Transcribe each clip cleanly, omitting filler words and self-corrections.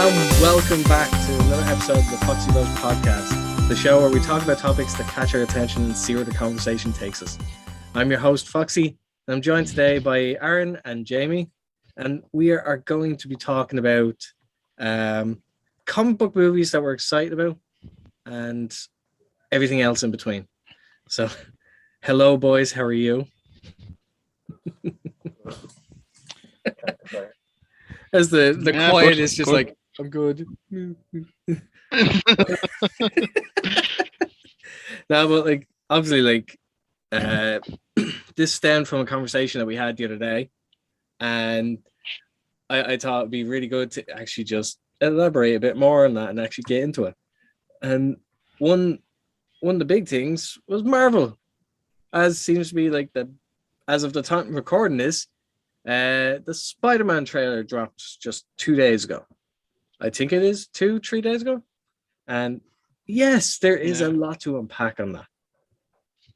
and welcome back to another episode of the Foxy podcast, the show where we talk about topics that catch our attention and see where the conversation takes us. I'm your host, Foxy, and I'm joined today by Aaron and Jamie, and we are going to be talking about comic book movies that we're excited about and everything else in between. So, hello, boys. How are you? As the quiet is just good. Like, I'm good. No, but like obviously, like this stemmed from a conversation that we had the other day, and I thought it'd be really good to actually just elaborate a bit more on that and actually get into it. And one of the big things was Marvel, as seems to be like as of the time recording this. The Spider-Man trailer dropped just 2 days ago. I think it is 3 days ago. And yes, there is a lot to unpack on that.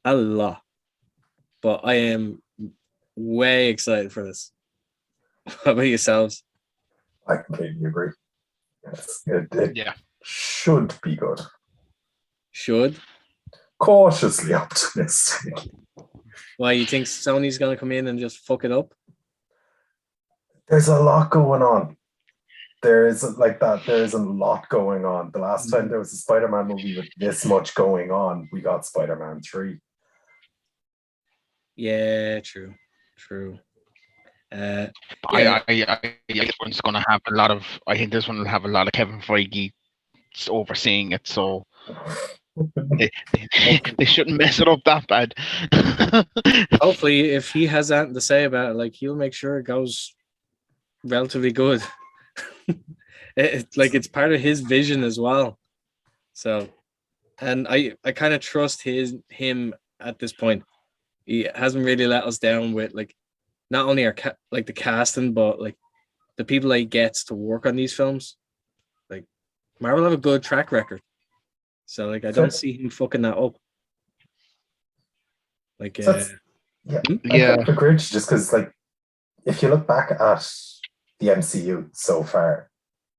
A lot. But I am way excited for this. How about yourselves? I completely agree. Yes, it should be good. Should? Cautiously optimistic. Why, you think Sony's going to come in and just fuck it up? There's a lot going on. There is a lot going on. The last time there was a Spider-Man movie with this much going on, we got Spider-Man 3. Yeah, true. I this one's going to have a lot of. I think this one will have a lot of Kevin Feige overseeing it, so they shouldn't mess it up that bad. Hopefully, if he has anything to say about it, like he'll make sure it goes relatively good. It's part of his vision as well. So, and I kind of trust him at this point. He hasn't really let us down with like not only our the casting, but like the people that he gets to work on these films. Like Marvel have a good track record, so like I don't see him fucking that up. Like I agree, just because like if you look back at the MCU so far,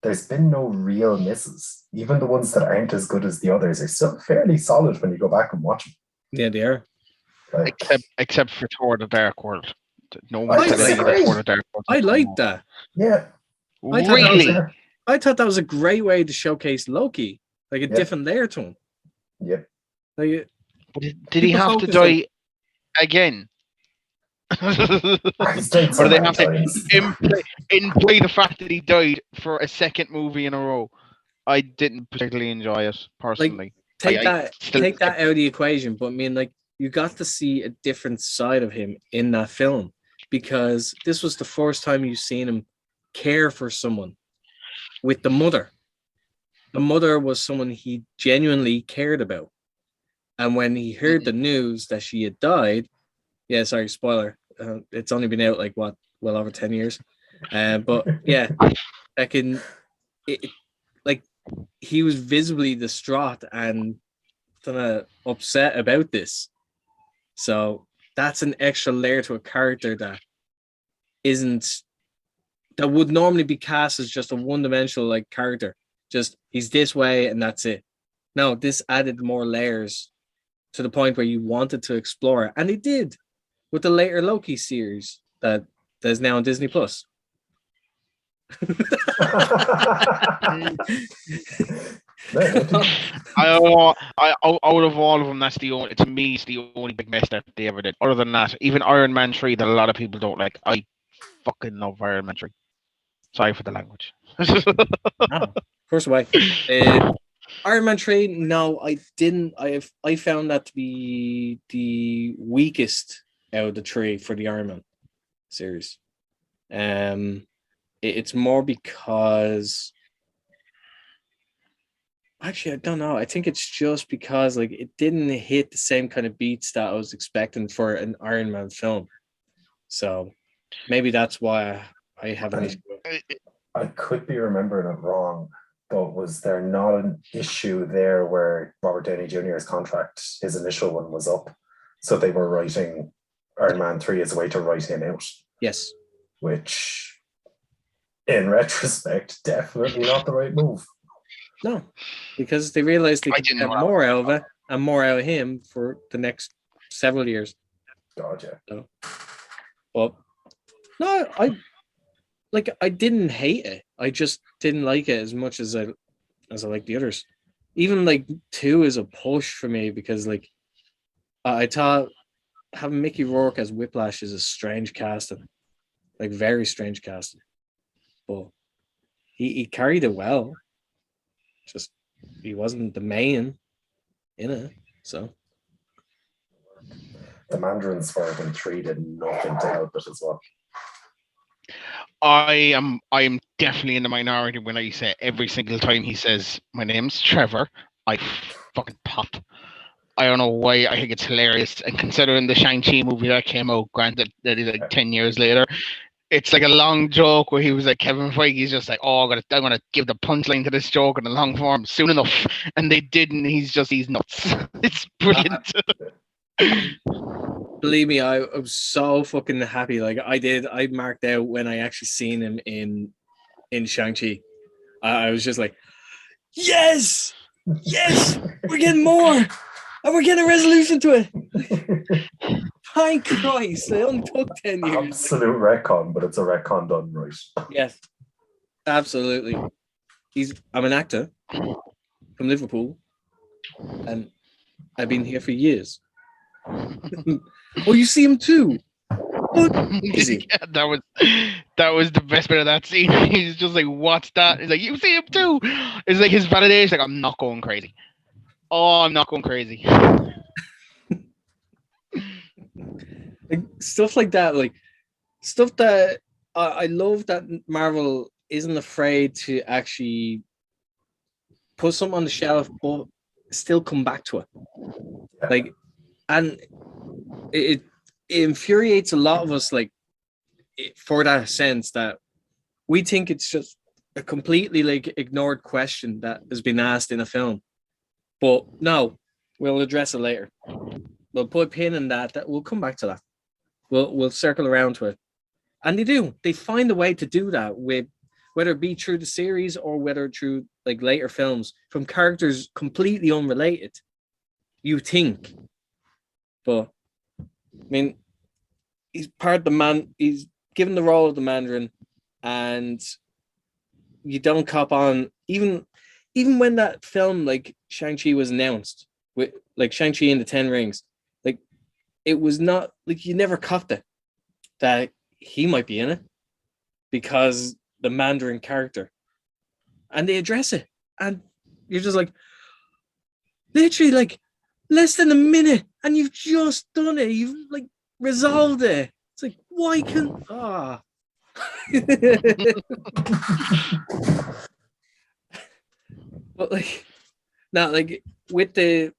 there's been no real misses. Even the ones that aren't as good as the others are still fairly solid when you go back and watch them. Yeah, they are. Like, except for Thor: The Dark World. No one said anything Thor: The Dark World. I like that. Yeah. I thought that was a great way to showcase Loki, like a different layer to him. Yeah. Like, did he have to die again? Or do they have to imply the fact that he died for a second movie in a row? I didn't particularly enjoy it personally. Like, take that out of the equation, but I mean, like, you got to see a different side of him in that film because this was the first time you've seen him care for someone with the mother. The mother was someone he genuinely cared about. And when he heard the news that she had died, sorry, spoiler. It's only been out like well over 10 years. But yeah, he was visibly distraught and kind of upset about this. So that's an extra layer to a character that would normally be cast as just a one-dimensional like character. Just he's this way and that's it. No, this added more layers to the point where you wanted to explore it, and it did with the later Loki series that is now on Disney Plus. Out of all of them, it's the only big mess that they ever did. Other than that, even Iron Man 3 that a lot of people don't like, I fucking love Iron Man 3. Sorry for the language. First away. Iron Man 3, no, I didn't. I found that to be the weakest out of the three for the Iron Man series. It's more because actually I don't know. I think it's just because like it didn't hit the same kind of beats that I was expecting for an Iron Man film. So maybe that's why I have an issue. I could be remembering it wrong, but was there not an issue there where Robert Downey Jr.'s contract, his initial one, was up? So they were writing Iron Man 3 as a way to write him out. Yes. Which In retrospect, definitely not the right move. No, because they realized they I could didn't get know that. more out of it and more out of him for the next several years. God, yeah. So, but no, I didn't hate it. I just didn't like it as much as I like the others. Even like 2 is a push for me because like I thought having Mickey Rourke as Whiplash is a strange casting, like very strange casting. But he carried it well. Just he wasn't the main in it, so. The Mandarin Sword in 3 did nothing to help it as well. I am definitely in the minority when I say every single time he says my name's Trevor, I fucking pop. I don't know why. I think it's hilarious, and considering the Shang-Chi movie that came out, granted that is like 10 years later, it's like a long joke where he was like Kevin Feige's just like, oh, I'm gonna give the punchline to this joke in a long form soon enough, and they didn't. He's nuts. It's brilliant. Believe me, I was so fucking happy. Like I marked out when I actually seen him in Shang-Chi. I was just like, yes, we're getting more, and we're getting a resolution to it. Thank Christ, it only took 10 years. Absolute retcon, but it's a retcon done right. Yes, absolutely. I'm an actor from Liverpool, and I've been here for years. Oh, you see him too? Yeah, that was the best bit of that scene. He's just like, what's that? He's like, you see him too? It's like his validation. Like, I'm not going crazy. Oh, I'm not going crazy. Like, stuff like that, like stuff that I love that Marvel isn't afraid to actually put something on the shelf, but still come back to it. Like, and it infuriates a lot of us, like, for that sense that we think it's just a completely like ignored question that has been asked in a film. But no, we'll address it later. We'll put a pin in that we'll come back to that. We'll circle around to it. And they do. They find a way to do that with whether it be through the series or whether through like later films from characters completely unrelated. You think. But I mean, he's part of the man. He's given the role of the Mandarin, and you don't cop on even when that film like Shang-Chi was announced with like Shang-Chi and the Ten Rings, like it was not like you never copped it that he might be in it because the Mandarin character, and they address it, and you're just like, literally like less than a minute, and you've just done it. You've like resolved it. It's like, why can't but like now, like with the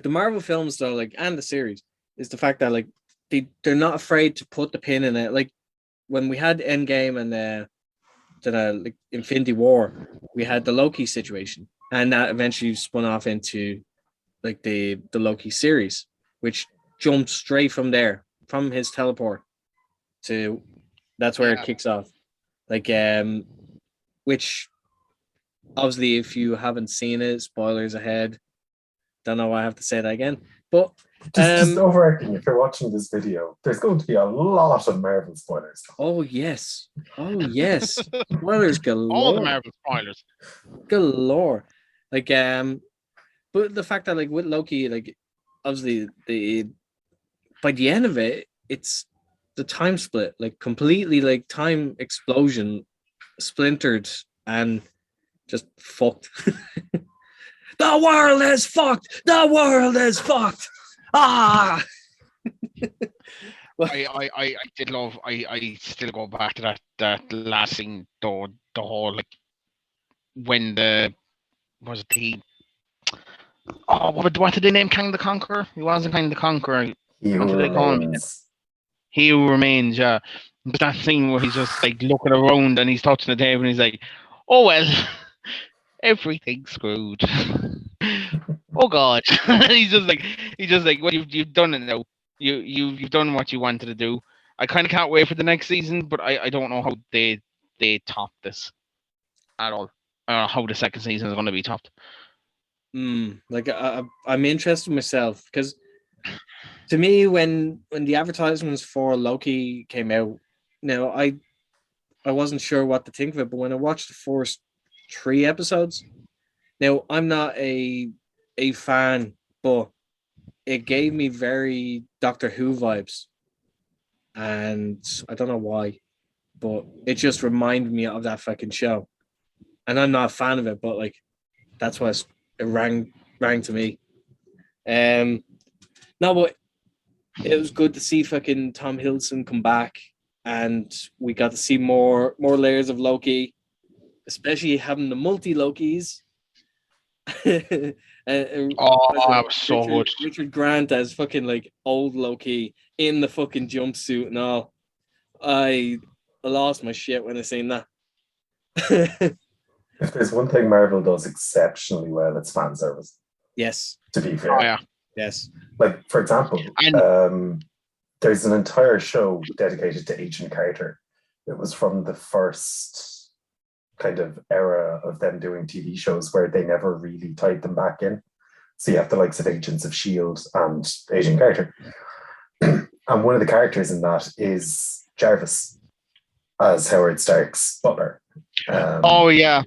Marvel films though, like and the series, is the fact that like they're not afraid to put the pin in it. Like when we had Endgame and like Infinity War, we had the Loki situation, and that eventually spun off into like the Loki series, which jumped straight from there, from his teleport to that's where it kicks off. Like which obviously if you haven't seen it, spoilers ahead. Don't know why I have to say that again. But just overacting, if you're watching this video, there's going to be a lot of Marvel spoilers. Oh yes. Spoilers galore. All the Marvel spoilers. Galore. Like but the fact that like with Loki, like obviously by the end of it, it's the time split, like completely like time explosion, splintered and just fucked. The world is fucked. The world is fucked. Ah. Well, I did love. I still go back to that last scene, though. The whole like when what did they name Kang the Conqueror? He wasn't Kang the Conqueror. What did they call him? He Who Remains. Yeah, but that scene where he's just like looking around and he's touching the table and he's like, "Oh well, everything's screwed." Oh God, he's just like, well, you've done it now. You've done what you wanted to do, I kind of can't wait for the next season, but I don't know how they top this at all. I don't know how the second season is going to be topped. Like I'm interested myself because to me, when the advertisements for Loki came out, now I wasn't sure what to think of it, but when I watched the first 3 episodes, now I'm not a fan, but it gave me very Doctor Who vibes, and I don't know why, but it just reminded me of that fucking show, and I'm not a fan of it, but like that's why it rang to me. No, but it was good to see fucking Tom Hiddleston come back, and we got to see more layers of Loki, especially having the multi Lokis. That was so good. Richard Grant as fucking like old Loki in the fucking jumpsuit and all. I lost my shit when I seen that. If there's one thing Marvel does exceptionally well, it's fan service. Yes. To be fair. Oh yeah. Yes. Like, for example, there's an entire show dedicated to Agent Carter. It was from the first kind of era of them doing TV shows where they never really tied them back in. So you have the likes of Agents of S.H.I.E.L.D. and Agent Carter. And one of the characters in that is Jarvis as Howard Stark's butler. Yeah.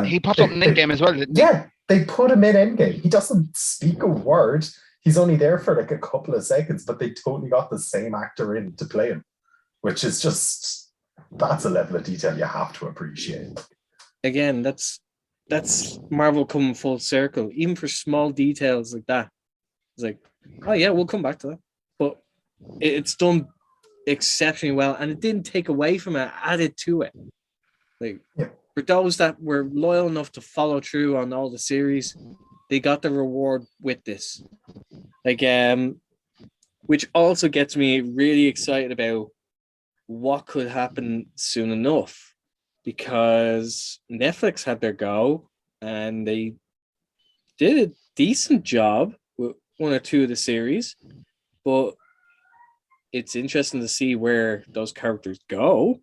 He popped up in Endgame as well, didn't he? Yeah, they put him in Endgame. He doesn't speak a word. He's only there for like a couple of seconds, but they totally got the same actor in to play him, which is just, that's a level of detail you have to appreciate. Again, that's Marvel coming full circle, even for small details like that. It's like, oh yeah, we'll come back to that. But it's done exceptionally well, and it didn't take away from it, added to it. Like, for those that were loyal enough to follow through on all the series, they got the reward with this. Like, which also gets me really excited about what could happen soon enough, because Netflix had their go and they did a decent job with one or two of the series, but it's interesting to see where those characters go,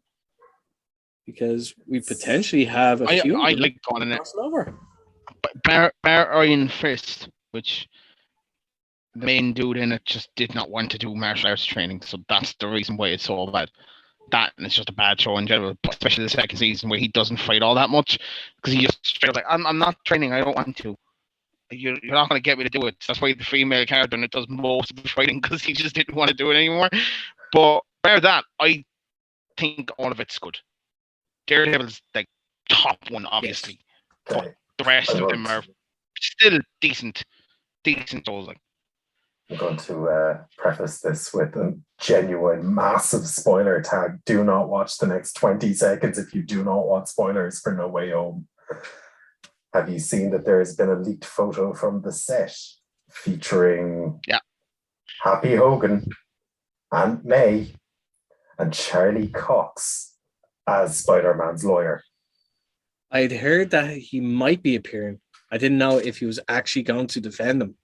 because we potentially have a few. I like going in it. Over. Bar Iron Fist, which the main dude in it just did not want to do martial arts training, so that's the reason why it's so bad. That, and it's just a bad show in general, especially the second season where he doesn't fight all that much, because he just straight up like, I'm not training, I don't want to. You're not going to get me to do it. That's why the female character in it does most of the fighting, because he just didn't want to do it anymore. But bar that, I think all of it's good. Daredevil's like top one, obviously. Okay. But the rest of them are still decent shows. Like, I'm going to preface this with a genuine massive spoiler tag. Do not watch the next 20 seconds if you do not want spoilers for No Way Home. Have you seen that there has been a leaked photo from the set featuring Happy Hogan, Aunt May, and Charlie Cox as Spider-Man's lawyer? I'd heard that he might be appearing. I didn't know if he was actually going to defend them.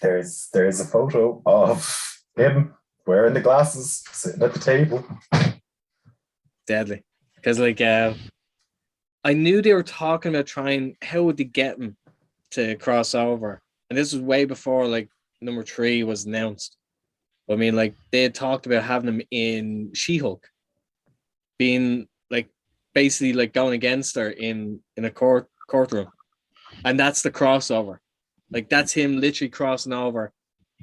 There's a photo of him wearing the glasses, sitting at the table. Deadly. Because like I knew they were talking about trying, how would they get him to cross over? And this was way before like number 3 was announced. I mean, like, they had talked about having him in She-Hulk, being like basically like going against her in a courtroom. And that's the crossover. Like, that's him literally crossing over,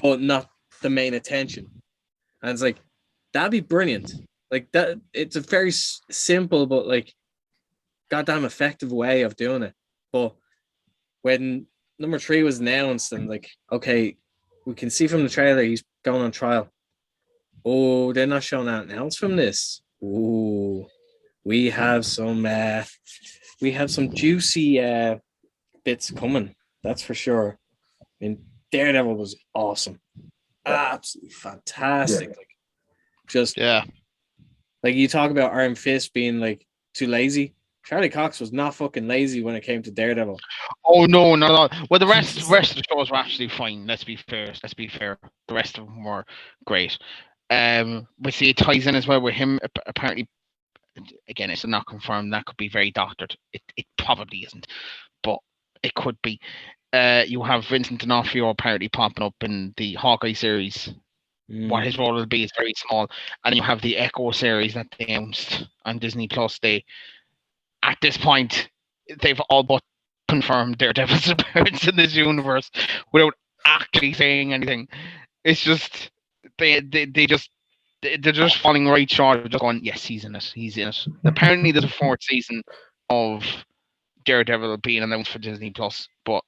but not the main attention. And it's like, that'd be brilliant. Like, that, it's a very simple but like goddamn effective way of doing it. But when number 3 was announced, and like, okay, we can see from the trailer he's going on trial. Oh, they're not showing anything else from this. Oh, we have some juicy bits coming. That's for sure. I mean, Daredevil was awesome, absolutely fantastic. Yeah. Like, just like, you talk about Iron Fist being like too lazy. Charlie Cox was not fucking lazy when it came to Daredevil. Oh no. Well, the rest of the shows were actually fine. Let's be fair. The rest of them were great. We see it ties in as well with him. Apparently, again, it's not confirmed. That could be very doctored. It probably isn't, but it could be. You have Vincent D'Onofrio apparently popping up in the Hawkeye series. What his role will be is very small, and you have the Echo series that they announced on Disney Plus. At this point, they've all but confirmed Daredevil's appearance in this universe without actually saying anything. It's just they're just falling right short of just going, yes, he's in it. Apparently, there's a fourth season of Daredevil being announced for Disney Plus, but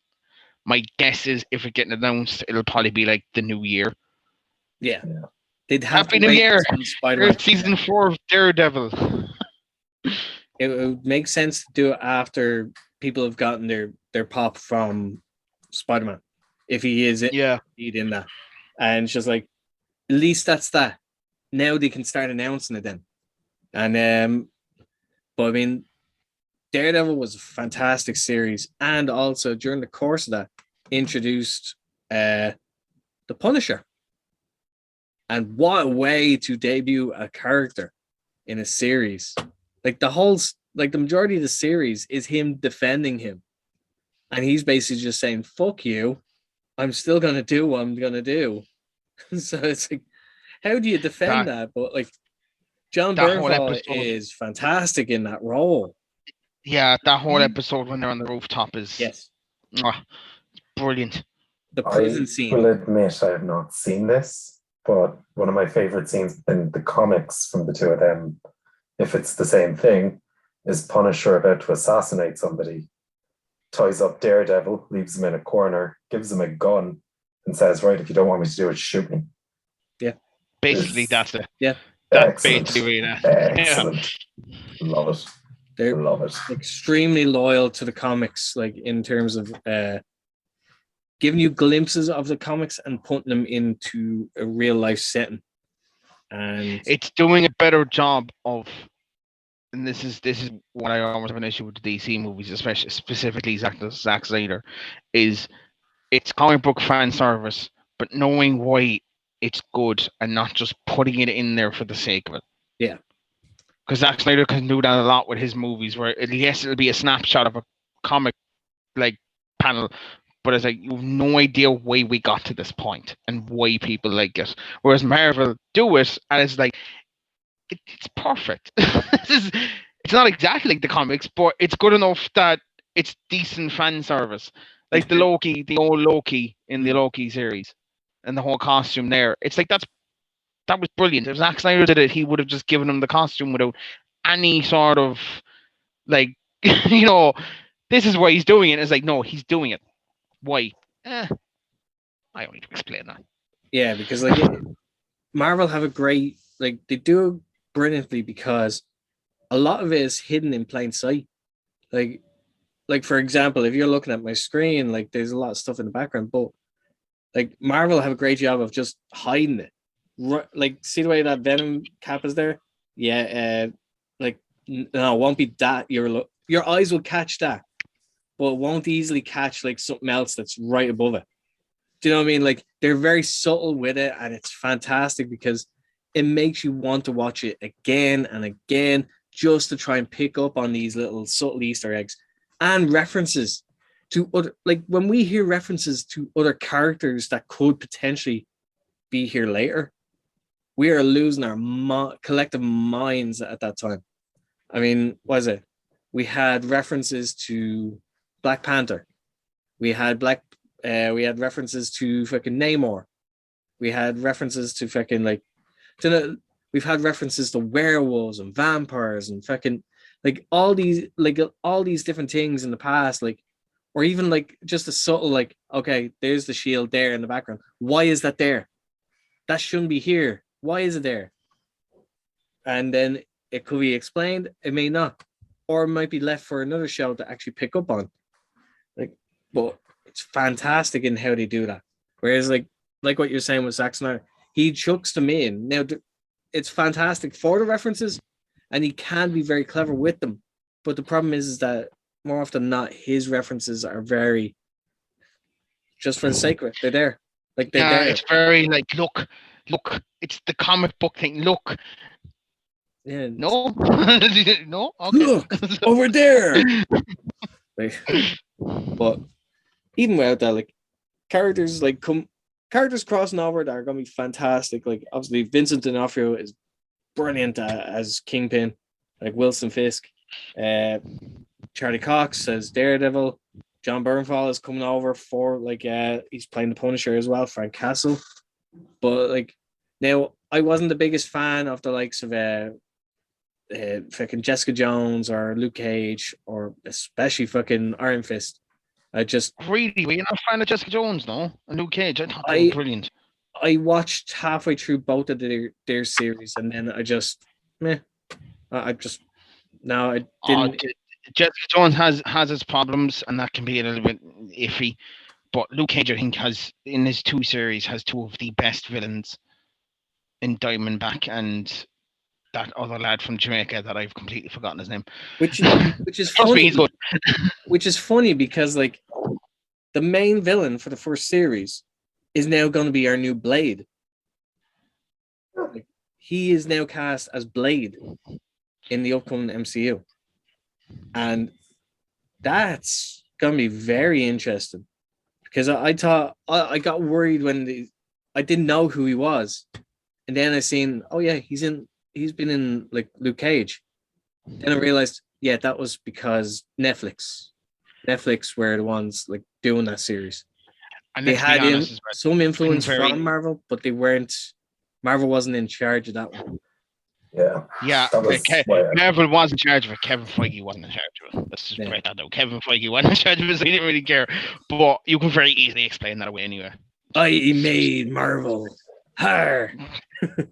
my guess is if it gets announced, it'll probably be like the new year. Yeah. They'd have Happy to New Year! Spider-Man. Season 4 of Daredevil. It would make sense to do it after people have gotten their pop from Spider-Man, if he is indeed in that. And it's just like, at least that's that. Now they can start announcing it then. And but I mean, Daredevil was a fantastic series, and also during the course of that, introduced the Punisher. And what a way to debut a character in a series. Like the majority of the series is him defending him. And he's basically just saying, fuck you. I'm still going to do what I'm going to do. So it's like, how do you defend that? But like, John Bernthal is fantastic in that role. Yeah, that whole episode when they're on the rooftop is brilliant. The prison scene. I will admit I have not seen this, but one of my favorite scenes in the comics from the two of them, if it's the same thing, is Punisher about to assassinate somebody, ties up Daredevil, leaves him in a corner, gives him a gun, and says, right, if you don't want me to do it, shoot me. Yeah. Basically, that's it. Yeah. That's basically that. Excellent. Love it. They're extremely loyal to the comics, like in terms of giving you glimpses of the comics and putting them into a real life setting. And it's doing a better job of, and this is what I always have an issue with the DC movies, especially specifically Zack Snyder, is it's comic book fan service, but knowing why it's good and not just putting it in there for the sake of it. Yeah. Because Zack Snyder can do that a lot with his movies, where it'll be a snapshot of a comic like panel, but it's like you have no idea why we got to this point and why people like it. Whereas Marvel do it, and it's like it's perfect. It's not exactly like the comics, but it's good enough that it's decent fan service. Like the old Loki in the Loki series, and the whole costume there. It's like that was brilliant. If Zack Snyder did it, he would have just given him the costume without any sort of like, this is why he's doing it. It's like, no, he's doing it. Why? I don't need to explain that. Yeah, because like Marvel have a great, like they do it brilliantly because a lot of it is hidden in plain sight. Like for example, if you're looking at my screen, like there's a lot of stuff in the background, but like Marvel have a great job of just hiding it. Like, see the way that Venom cap is there? Yeah, like no, it won't be that. Your eyes will catch that, but it won't easily catch like something else that's right above it. Do you know what I mean? Like they're very subtle with it, and it's fantastic because it makes you want to watch it again and again just to try and pick up on these little subtle Easter eggs and references to other. Like when we hear references to other characters that could potentially be here later, we are losing our collective minds at that time. I mean, what is it? We had references to Black Panther. We had references to fucking Namor. We had references to fucking we've had references to werewolves and vampires and fucking like all these different things in the past, like, or even like just a subtle like, okay, there's the shield there in the background. Why is that there? That shouldn't be here. Why is it there? And then it could be explained. It may not, or it might be left for another show to actually pick up on. But it's fantastic in how they do that. Whereas like what you're saying with Zack Snyder, he chucks them in. Now it's fantastic for the references, and he can be very clever with them. But the problem is that more often than not, his references are very just for the sake of it. They're there. Like they're there. It's very like, look, look, it's the comic book thing. Look, Yeah. no, no, okay. Look over there. Like, but even without that, like characters crossing over that are gonna be fantastic. Like obviously Vincent D'Onofrio is brilliant as Kingpin, like Wilson Fisk. Charlie Cox as Daredevil. John Bernthal is coming over for he's playing the Punisher as well, Frank Castle. But like now, I wasn't the biggest fan of the likes of fucking Jessica Jones or Luke Cage or especially fucking Iron Fist. I just really, were you not a fan of Jessica Jones, no? And Luke Cage, I thought they were brilliant. I watched halfway through both of their series, and then I just I just no, I didn't. Jessica Jones has its problems, and that can be a little bit iffy. But Luke Cage, I think, has in his 2 series has 2 of the best villains in Diamondback and that other lad from Jamaica that I've completely forgotten his name. Which is funny. Which is funny because like the main villain for the first series is now going to be our new Blade. Like, he is now cast as Blade in the upcoming MCU. And that's going to be very interesting. Because I thought, I got worried when I didn't know who he was. And then I seen, oh yeah, he's been in like Luke Cage. Then I realized, yeah, that was because Netflix were the ones like doing that series. And they had some influence from Marvel, but they weren't. Marvel wasn't in charge of that one. Yeah. Marvel was in charge of it. Kevin Feige wasn't in charge of it. Let's just break that down. Kevin Feige wasn't in charge of it, so he didn't really care. But you can very easily explain that away anyway. I made Marvel. Har. But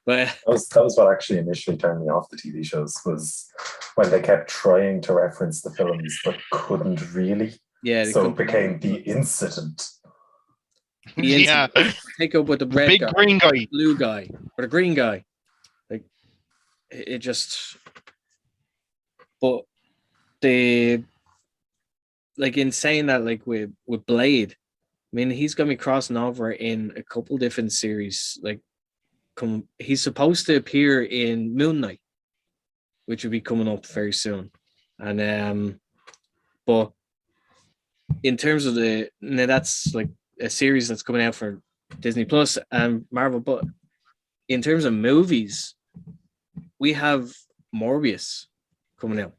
that was what actually initially turned me off the TV shows, was when they kept trying to reference the films but couldn't really. Yeah. So it became the incident. Yeah. Take up with the red big guy, green guy, blue guy, or the green guy. Like it just. But in saying that, like with Blade, I mean, he's gonna be crossing over in a couple different series. Like, he's supposed to appear in Moon Knight, which will be coming up very soon. And but in terms of that's like a series that's coming out for Disney Plus and Marvel. But in terms of movies, we have Morbius coming out.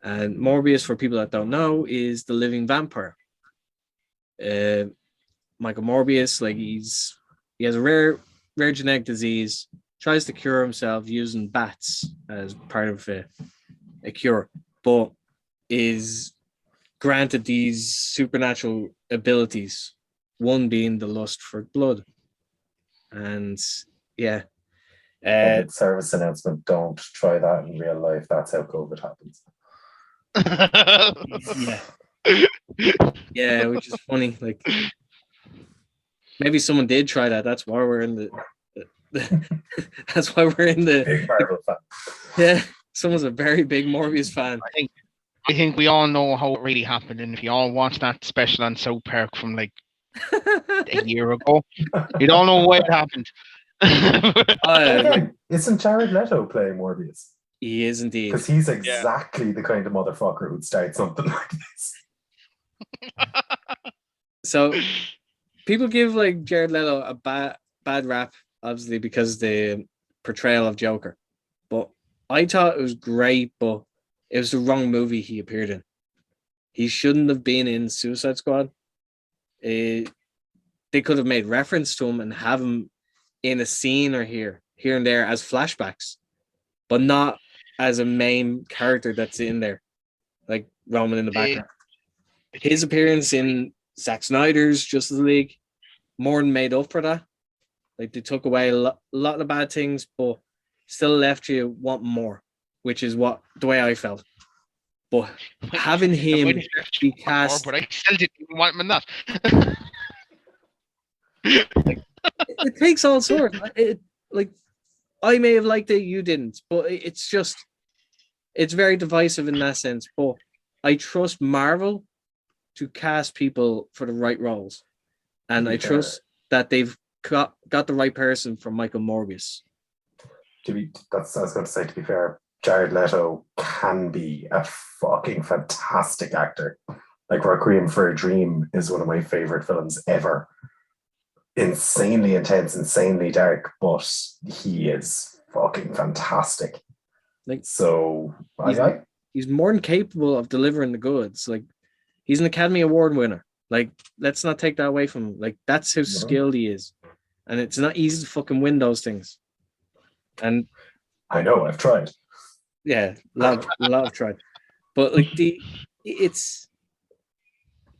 And Morbius, for people that don't know, is the living vampire. Michael Morbius, like he has a rare genetic disease, tries to cure himself using bats as part of a cure, but is granted these supernatural abilities, one being the lust for blood. And yeah. Public service announcement, don't try that in real life. That's how COVID happens. Yeah, which is funny. Like maybe someone did try that. That's why we're in the that's why we're in the big Marvel fan. Yeah, someone's a very big Morbius fan. I think we all know how it really happened, and if you all watched that special on South Park from like a year ago, you don't know why it happened. Isn't Jared Leto playing Morbius? He is indeed. Because he's exactly the kind of motherfucker who'd start something like this. So people give like Jared Leto a bad rap, obviously, because the portrayal of Joker. But I thought it was great, but it was the wrong movie he appeared in. He shouldn't have been in Suicide Squad. They could have made reference to him and have him in a scene or here and there as flashbacks, but not as a main character that's in there, like roaming in the background. His appearance in Zack Snyder's Justice League more than made up for that. Like they took away a lot of bad things, but still left you wanting more, which is the way I felt. But having him be cast, but I still didn't want him in that. it takes all sorts. Like I may have liked it, you didn't, but it's very divisive in that sense. But I trust Marvel to cast people for the right roles, and I trust that they've got the right person from Michael Morbius. I was going to say, to be fair, Jared Leto can be a fucking fantastic actor. Like Requiem for a Dream is one of my favorite films ever. Insanely intense, insanely dark, but he is fucking fantastic. Like, so he's more than capable of delivering the goods. Like, he's an Academy Award winner. Like, let's not take that away from him. Like, that's how skilled he is. And it's not easy to fucking win those things. And I know, I've tried. Yeah, a lot of tried. But like it's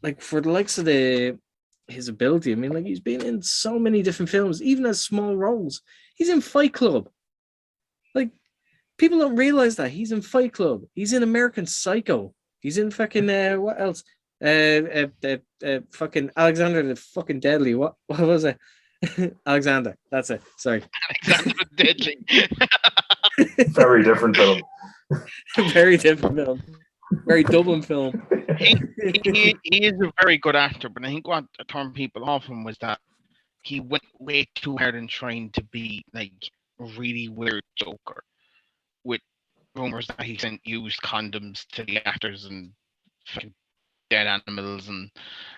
like for the likes of his ability, I mean, like he's been in so many different films, even as small roles. He's in Fight Club. Like, people don't realize that he's in Fight Club. He's in American Psycho. He's in fucking what else? Fucking Alexander the fucking Deadly. What was it? Alexander. That's it. Sorry. Alexander the Deadly. Very different film. Very different film. Very Dublin film. He is a very good actor, but I think what turned people off him was that he went way too hard in trying to be like a really weird Joker, with rumors that he sent used condoms to the actors and fucking dead animals, and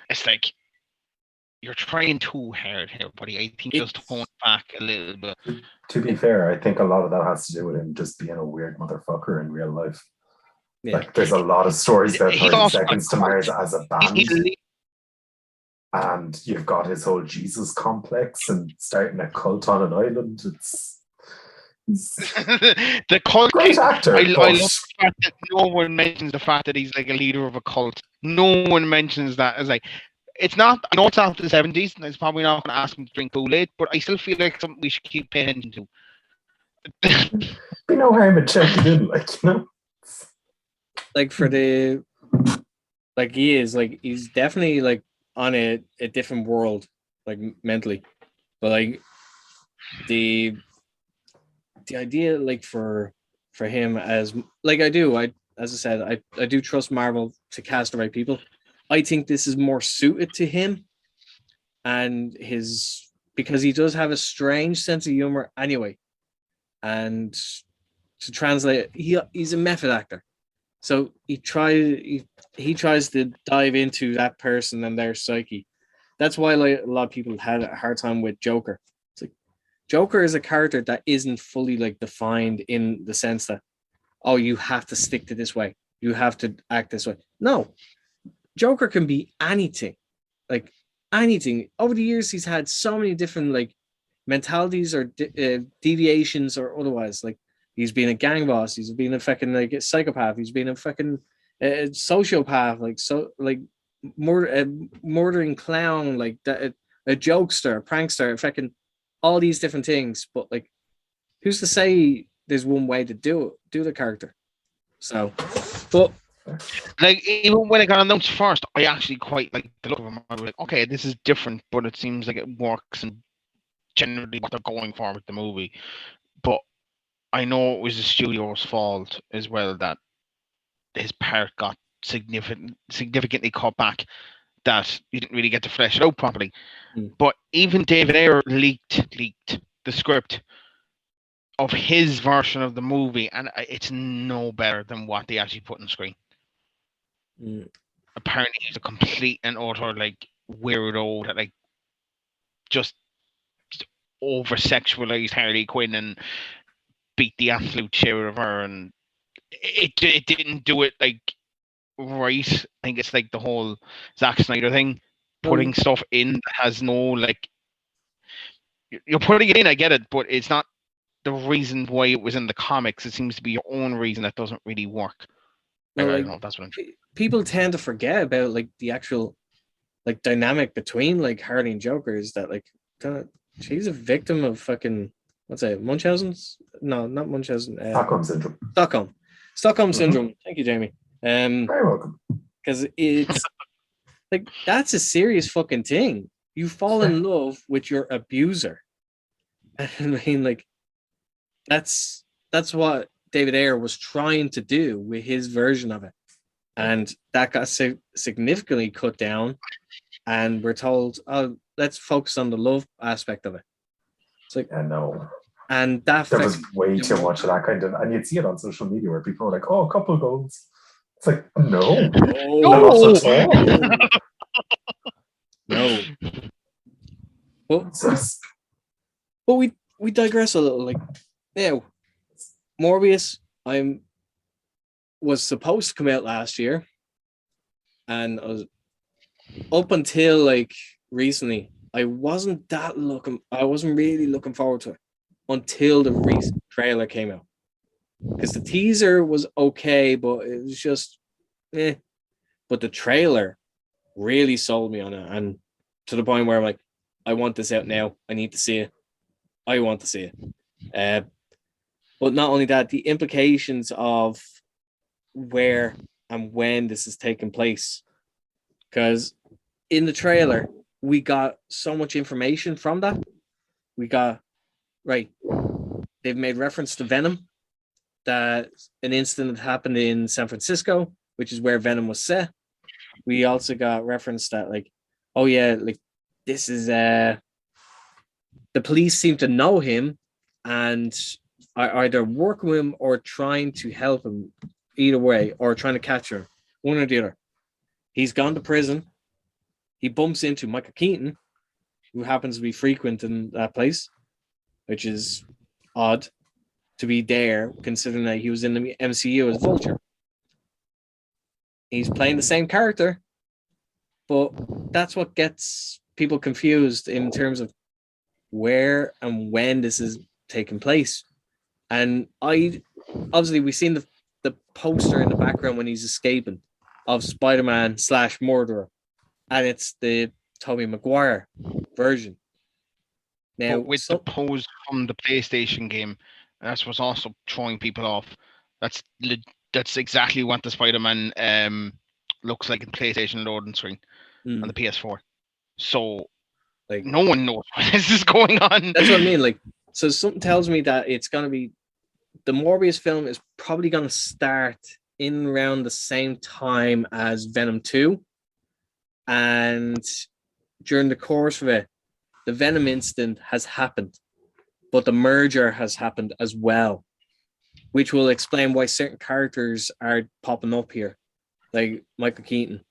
it's like, you're trying too hard here, buddy. I think just tone it back a little bit. To be fair, I think a lot of that has to do with him just being a weird motherfucker in real life. Yeah. Like, there's a lot of stories about 30 Seconds to Mars as a band. And you've got his whole Jesus complex and starting a cult on an island. It's the cult. Great actor. I love the fact that no one mentions the fact that he's like a leader of a cult. No one mentions that. It's like, it's not. I know it's after the 70s, and it's probably not going to ask him to drink Kool-Aid, but I still feel like something we should keep paying attention to. Be no harm in checking in, like, you know. Like, for the, like, he's definitely like on a different world, like mentally, but like the idea, like for him, as like as I said, I do trust Marvel to cast the right people. I think this is more suited to him and because he does have a strange sense of humor anyway, and to translate, he's a method actor. So he tries to dive into that person and their psyche. That's why, like, a lot of people had a hard time with Joker. It's like, Joker is a character that isn't fully like defined in the sense that, oh, you have to stick to this way, you have to act this way. No, Joker can be anything, like anything. Over the years, he's had so many different like mentalities or deviations or otherwise. Like, he's been a gang boss. He's been a fucking like a psychopath. He's been a fucking sociopath. Like murdering clown. Like that, a jokester, a prankster, a fucking all these different things. But like, who's to say there's one way to do the character? So, but like, even when it got announced first, I actually quite like the look of him. I was like, okay, this is different, but it seems like it works and generally what they're going for with the movie. But I know it was the studio's fault as well that his part got significantly cut back, that you didn't really get to flesh it out properly. But even David Ayer leaked the script of his version of the movie, and it's no better than what they actually put on screen. Apparently he's a complete and utter like weirdo that like just over sexualized Harley Quinn and beat the absolute shit out of her, and it didn't do it like right. I think it's like the whole Zack Snyder thing, putting stuff in that has no like, you're putting it in, I get it, but it's not the reason why it was in the comics. It seems to be your own reason that doesn't really work. Well, I don't know, that's what I'm saying. People tend to forget about like the actual like dynamic between like Harley and Joker is that like she's a victim of fucking, what's it, Munchausen's? No, not Munchausen. Stockholm syndrome. Stockholm syndrome. Thank you, Jamie. Very welcome. Because it's like, that's a serious fucking thing. You fall in love with your abuser. I mean, like, that's what David Ayer was trying to do with his version of it, and that got significantly cut down. And we're told, oh, let's focus on the love aspect of it. It's like, I know. And that there was way too much of that kind of, and you'd see it on social media where people were like, "Oh, couple goals." It's like, no, not at all. No. But we digress a little. Like now, Morbius, was supposed to come out last year, and I was up until like recently. I wasn't really looking forward to it until the recent trailer came out, because the teaser was okay, but it was just But the trailer really sold me on it, and to the point where I'm like, I want this out now. I need to see it. I want to see it. But not only that, the implications of where and when this is taking place, because in the trailer we got so much information from that. We got they've made reference to Venom, that an incident happened in San Francisco, which is where Venom was set. We also got reference that this is the police seem to know him and are either working with him or trying to help him, either way, or trying to catch him, one or the other. He's gone to prison. He bumps into Michael Keaton, who happens to be frequent in that place, which is odd to be there, considering that he was in the MCU as Vulture. He's playing the same character, but that's what gets people confused in terms of where and when this is taking place. And obviously we've seen the poster in the background when he's escaping of Spider-Man / murderer, and it's the Tobey Maguire version. Now, but with the pose from the PlayStation game, that's what's also throwing people off. That's exactly what the Spider-Man looks like in PlayStation loading screen on the PS4. So, like, no one knows what this is going on. That's what I mean. Like, so something tells me that it's going to be, the Morbius film is probably going to start in around the same time as Venom 2. And during the course of it, the Venom incident has happened, but the merger has happened as well, which will explain why certain characters are popping up here, like Michael Keaton.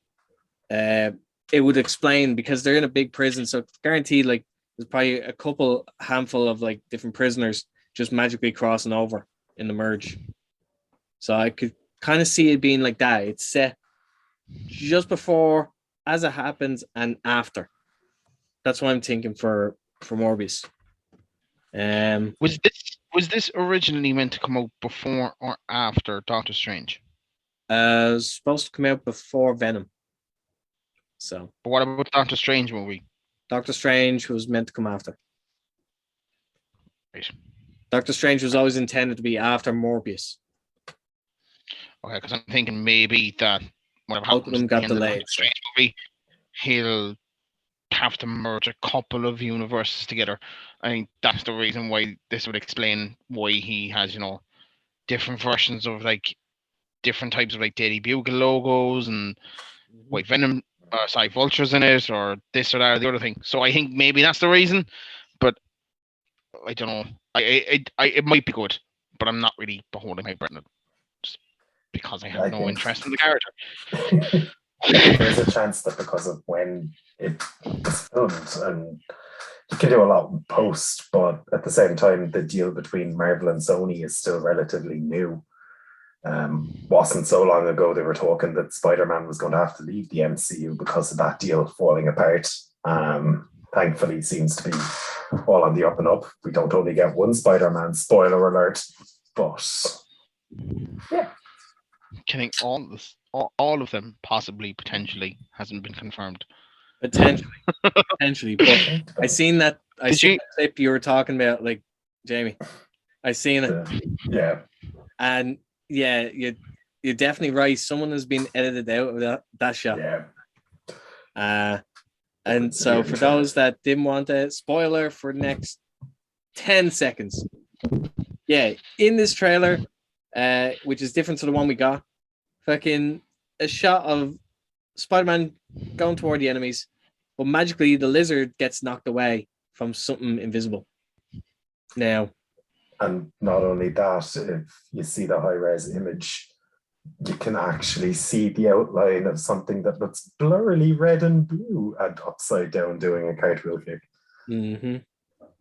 It would explain, because they're in a big prison, so guaranteed, like, there's probably a handful of like different prisoners just magically crossing over in the merge. So I could kind of see it being like that. It's set just before, as it happens, and after. That's what I'm thinking for Morbius. Was this originally meant to come out before or after Doctor Strange? It was supposed to come out before Venom. So, but what about Doctor Strange movie? Doctor Strange was meant to come after. Right. Doctor Strange was always intended to be after Morbius. Okay, because I'm thinking maybe that whatever both of them got delayed. Doctor Strange movie, he'll have to merge a couple of universes together. I think that's the reason why this would explain why he has, different versions of like different types of like Daily Bugle logos and white Venom, Vultures in it, or this or that or the other thing. So I think maybe that's the reason, but I don't know. It might be good, but I'm not really beholding my breath on it, just because I have no interest in the character. There's a chance that because of when it was filmed, and you can do a lot in post, but at the same time, the deal between Marvel and Sony is still relatively new. Wasn't so long ago they were talking that Spider-Man was going to have to leave the MCU because of that deal falling apart. Thankfully, it seems to be all on the up and up. We don't only get one Spider-Man, spoiler alert, but yeah. I think all of them potentially hasn't been confirmed. Potentially, but I seen that clip you were talking about, like, Jamie. I seen it. Yeah. And yeah, you're definitely right. Someone has been edited out of that shot. Yeah. And so for those that didn't want a spoiler for the next 10 seconds, yeah, in this trailer, which is different to the one we got, fucking a shot of Spider-Man going toward the enemies, but magically the lizard gets knocked away from something invisible. Now, and not only that, if you see the high-res image, you can actually see the outline of something that looks blurrily red and blue and upside down doing a cartwheel kick. mm-hmm.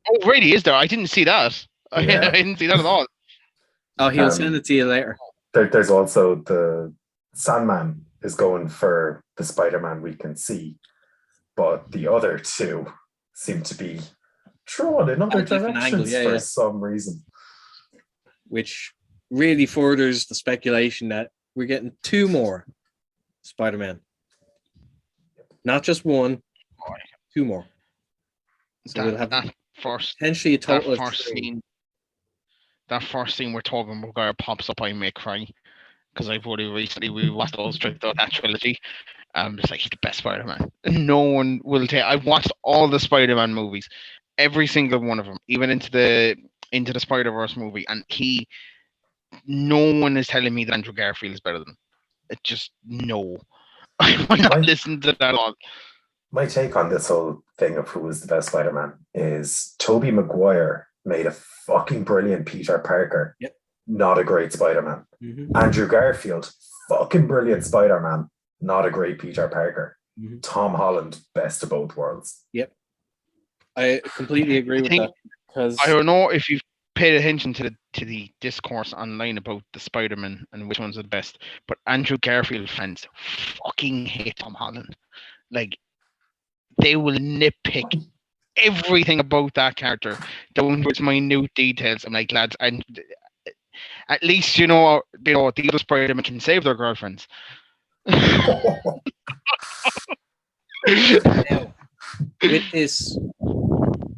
Oh, really? Is there? I didn't see that. Yeah. I didn't see that at all. Oh, he'll send it to you later. There's also the Sandman is going for the Spider-Man we can see, but the other two seem to be drawn in other directions for some reason. Which really furthers the speculation that we're getting 2 more Spider-Man. Not just 1, 2 more. So we'll have potentially a total of 3. That first scene we're talking about where pops up, I may cry. Because I've already recently rewatched that trilogy. It's like, he's the best Spider-Man. No one will take. I've watched all the Spider-Man movies, every single one of them, even into the Spider-Verse movie, and no one is telling me that Andrew Garfield is better than him. It just no. I will not listen to that at all. My take on this whole thing of who is the best Spider-Man is Tobey Maguire made a fucking brilliant Peter Parker. Yep. Not a great Spider-Man. Mm-hmm. Andrew Garfield, fucking brilliant Spider-Man, not a great Peter Parker. Mm-hmm. Tom Holland, best of both worlds. Yep. I completely agree with that. Because I don't know if you've paid attention to the discourse online about the Spider-Man and which one's the best, but Andrew Garfield fans fucking hate Tom Holland. Like, they will nitpick everything about that character down to its minute details. I'm like, lads, and at least you know the other Spider-Man can save their girlfriends. Now,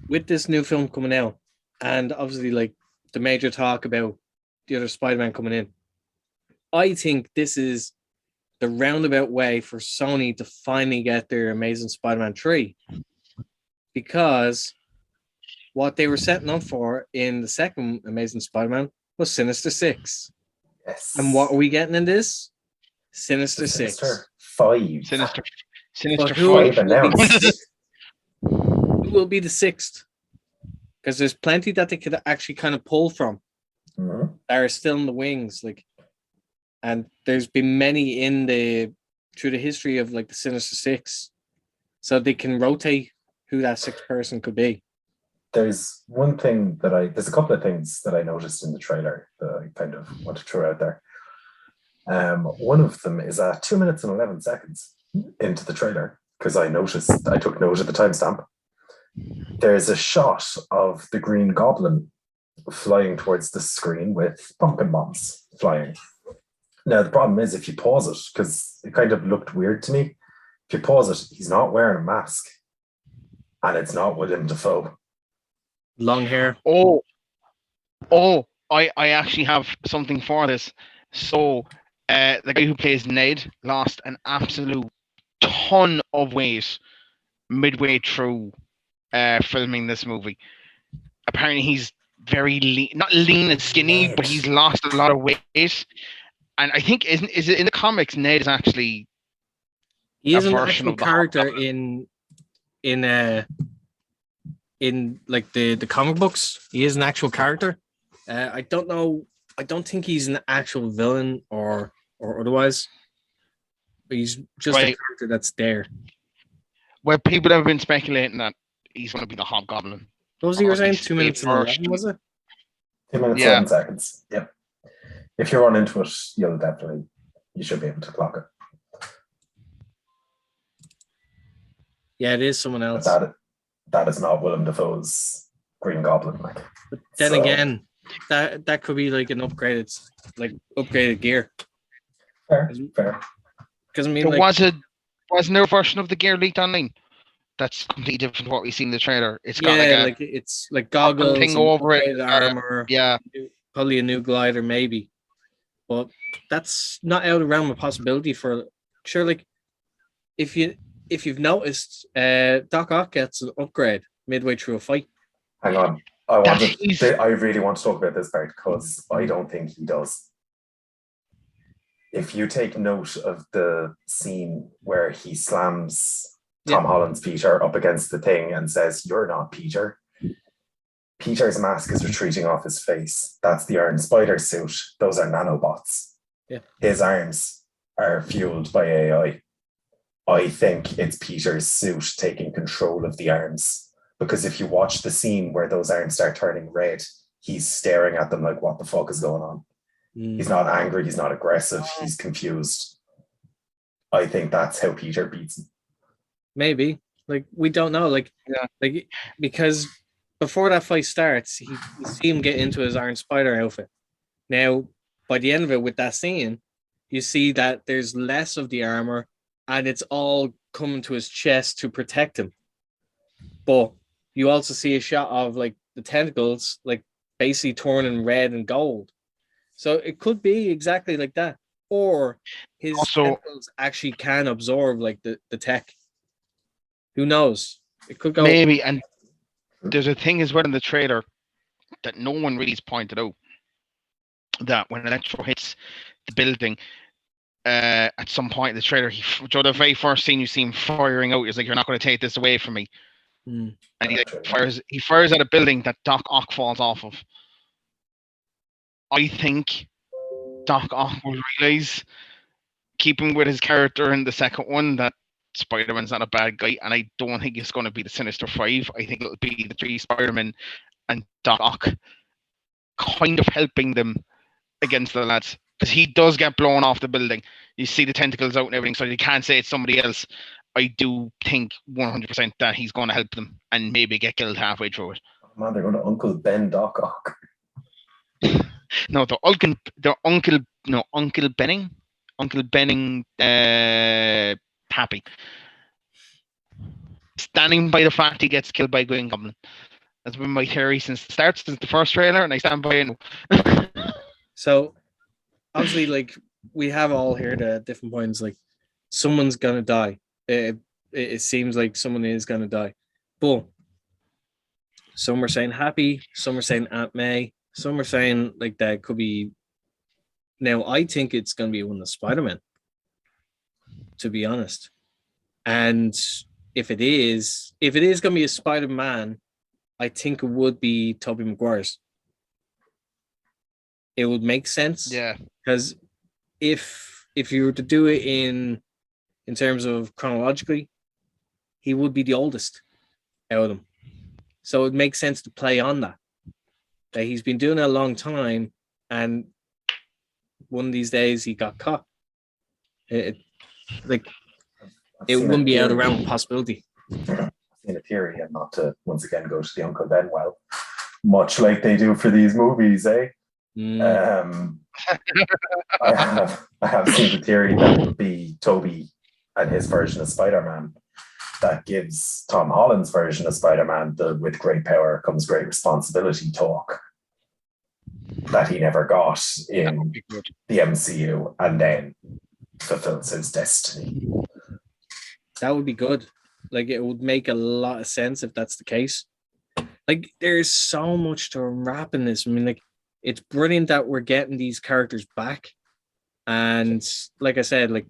with this new film coming out, and obviously like the major talk about the other Spider-Man coming in, I think this is the roundabout way for Sony to finally get their Amazing Spider-Man 3, because what they were setting up for in the second Amazing Spider-Man was Sinister Six. Yes. And what are we getting in this? Sinister 6. 5. Sinister 5 announced. Who will be the 6th? Because there's plenty that they could actually kind of pull from. Mm-hmm. That are still in the wings, and there's been many through the history of like the Sinister Six, so they can rotate who that 6th person could be. There's there's a couple of things that I noticed in the trailer that I kind of want to throw out there. One of them is 2 minutes and 11 seconds into the trailer, because I took note of the timestamp. There's a shot of the Green Goblin flying towards the screen with pumpkin bombs flying. Now, the problem is if you pause it, because it kind of looked weird to me, if you pause it, he's not wearing a mask, and it's not Willem Dafoe. Long hair. I actually have something for this. So, the guy who plays Ned lost an absolute ton of weight midway through filming this movie. Apparently, he's very lean, not lean and skinny, but he's lost a lot of weight. And I think is it in the comics? Ned is actually an actual character in like the comic books. He is an actual character. I don't know. I don't think he's an actual villain or otherwise. But he's just a character that's there. Well, people have been speculating that he's going to be the Hobgoblin. What was you were saying? 2 minutes and 11, was it? 2 minutes, 11 seconds. Yep. If you run into it, you should be able to clock it. Yeah, it is someone else. That is not Willem Dafoe's Green Goblin. But then again, that could be like an upgraded gear. Fair. Because I mean, was no version of the gear leaked online? That's completely different to what we see in the trailer. It's got it's like goggles, thing over it, armor, probably a new glider, maybe. But that's not out of realm of possibility for sure. Like if you've noticed, Doc Ock gets an upgrade midway through a fight. Hang on, I really want to talk about this part because I don't think he does. If you take note of the scene where he slams Tom Holland's Peter up against the thing and says, "You're not Peter." Peter's mask is retreating off his face. That's the Iron Spider suit. Those are nanobots. Yeah. His arms are fueled by AI. I think it's Peter's suit taking control of the arms. Because if you watch the scene where those arms start turning red, he's staring at them like, what the fuck is going on? He's not angry, he's not aggressive, he's confused. I think that's how Peter beats him. Maybe. Like, we don't know. Like, because before that fight starts, you see him get into his Iron Spider outfit. Now, by the end of it, with that scene, you see that there's less of the armor and it's all coming to his chest to protect him. But you also see a shot of like the tentacles, like basically turning red and gold. So it could be exactly like that. Or his tentacles actually can absorb like the tech. Who knows? It could go. Maybe. And there's a thing as well in the trailer that no one really's pointed out, that when Electro hits the building, at some point in the trailer, the very first scene you see him firing out, he's like, "You're not going to take this away from me." And he fires at a building that Doc Ock falls off of. I think Doc Ock will realize, keeping with his character in the second one, that Spider-Man's not a bad guy, and I don't think it's going to be the Sinister Five. I think it'll be the 3 Spider-Men and Doc Ock kind of helping them against the lads, because he does get blown off the building. You see the tentacles out and everything, so you can't say it's somebody else. I do think 100% that he's going to help them and maybe get killed halfway through it. Oh man, they're going to Uncle Ben Doc Ock. No, Uncle Benning, happy. Standing by the fact he gets killed by Green Goblin. That's been my theory since the first trailer, and I stand by it. So, obviously, like, we have all heard at different points, like, someone's gonna die. It seems like someone is gonna die. But some are saying Happy, some are saying Aunt May, some are saying like that could be. Now, I think it's gonna be one of the Spider-Men, to be honest. And if it is gonna be a Spider-Man, I think it would be Tobey Maguire's. It would make sense. Yeah. Because if you were to do it in terms of chronologically, he would be the oldest out of them. So it makes sense to play on that he's been doing it a long time, and one of these days he got caught. It wouldn't be out of realm of possibility. I've seen a theory, and not to once again go to the Uncle Ben well, much like they do for these movies, eh? I have seen the theory that it would be Toby and his version of Spider-Man that gives Tom Holland's version of Spider-Man the "with great power comes great responsibility" talk that he never got in the MCU, and then fulfills his destiny. That would be good. Like, it would make a lot of sense if that's the case. Like, there's so much to unwrap in this. I mean, like, it's brilliant that we're getting these characters back. And like I said, like,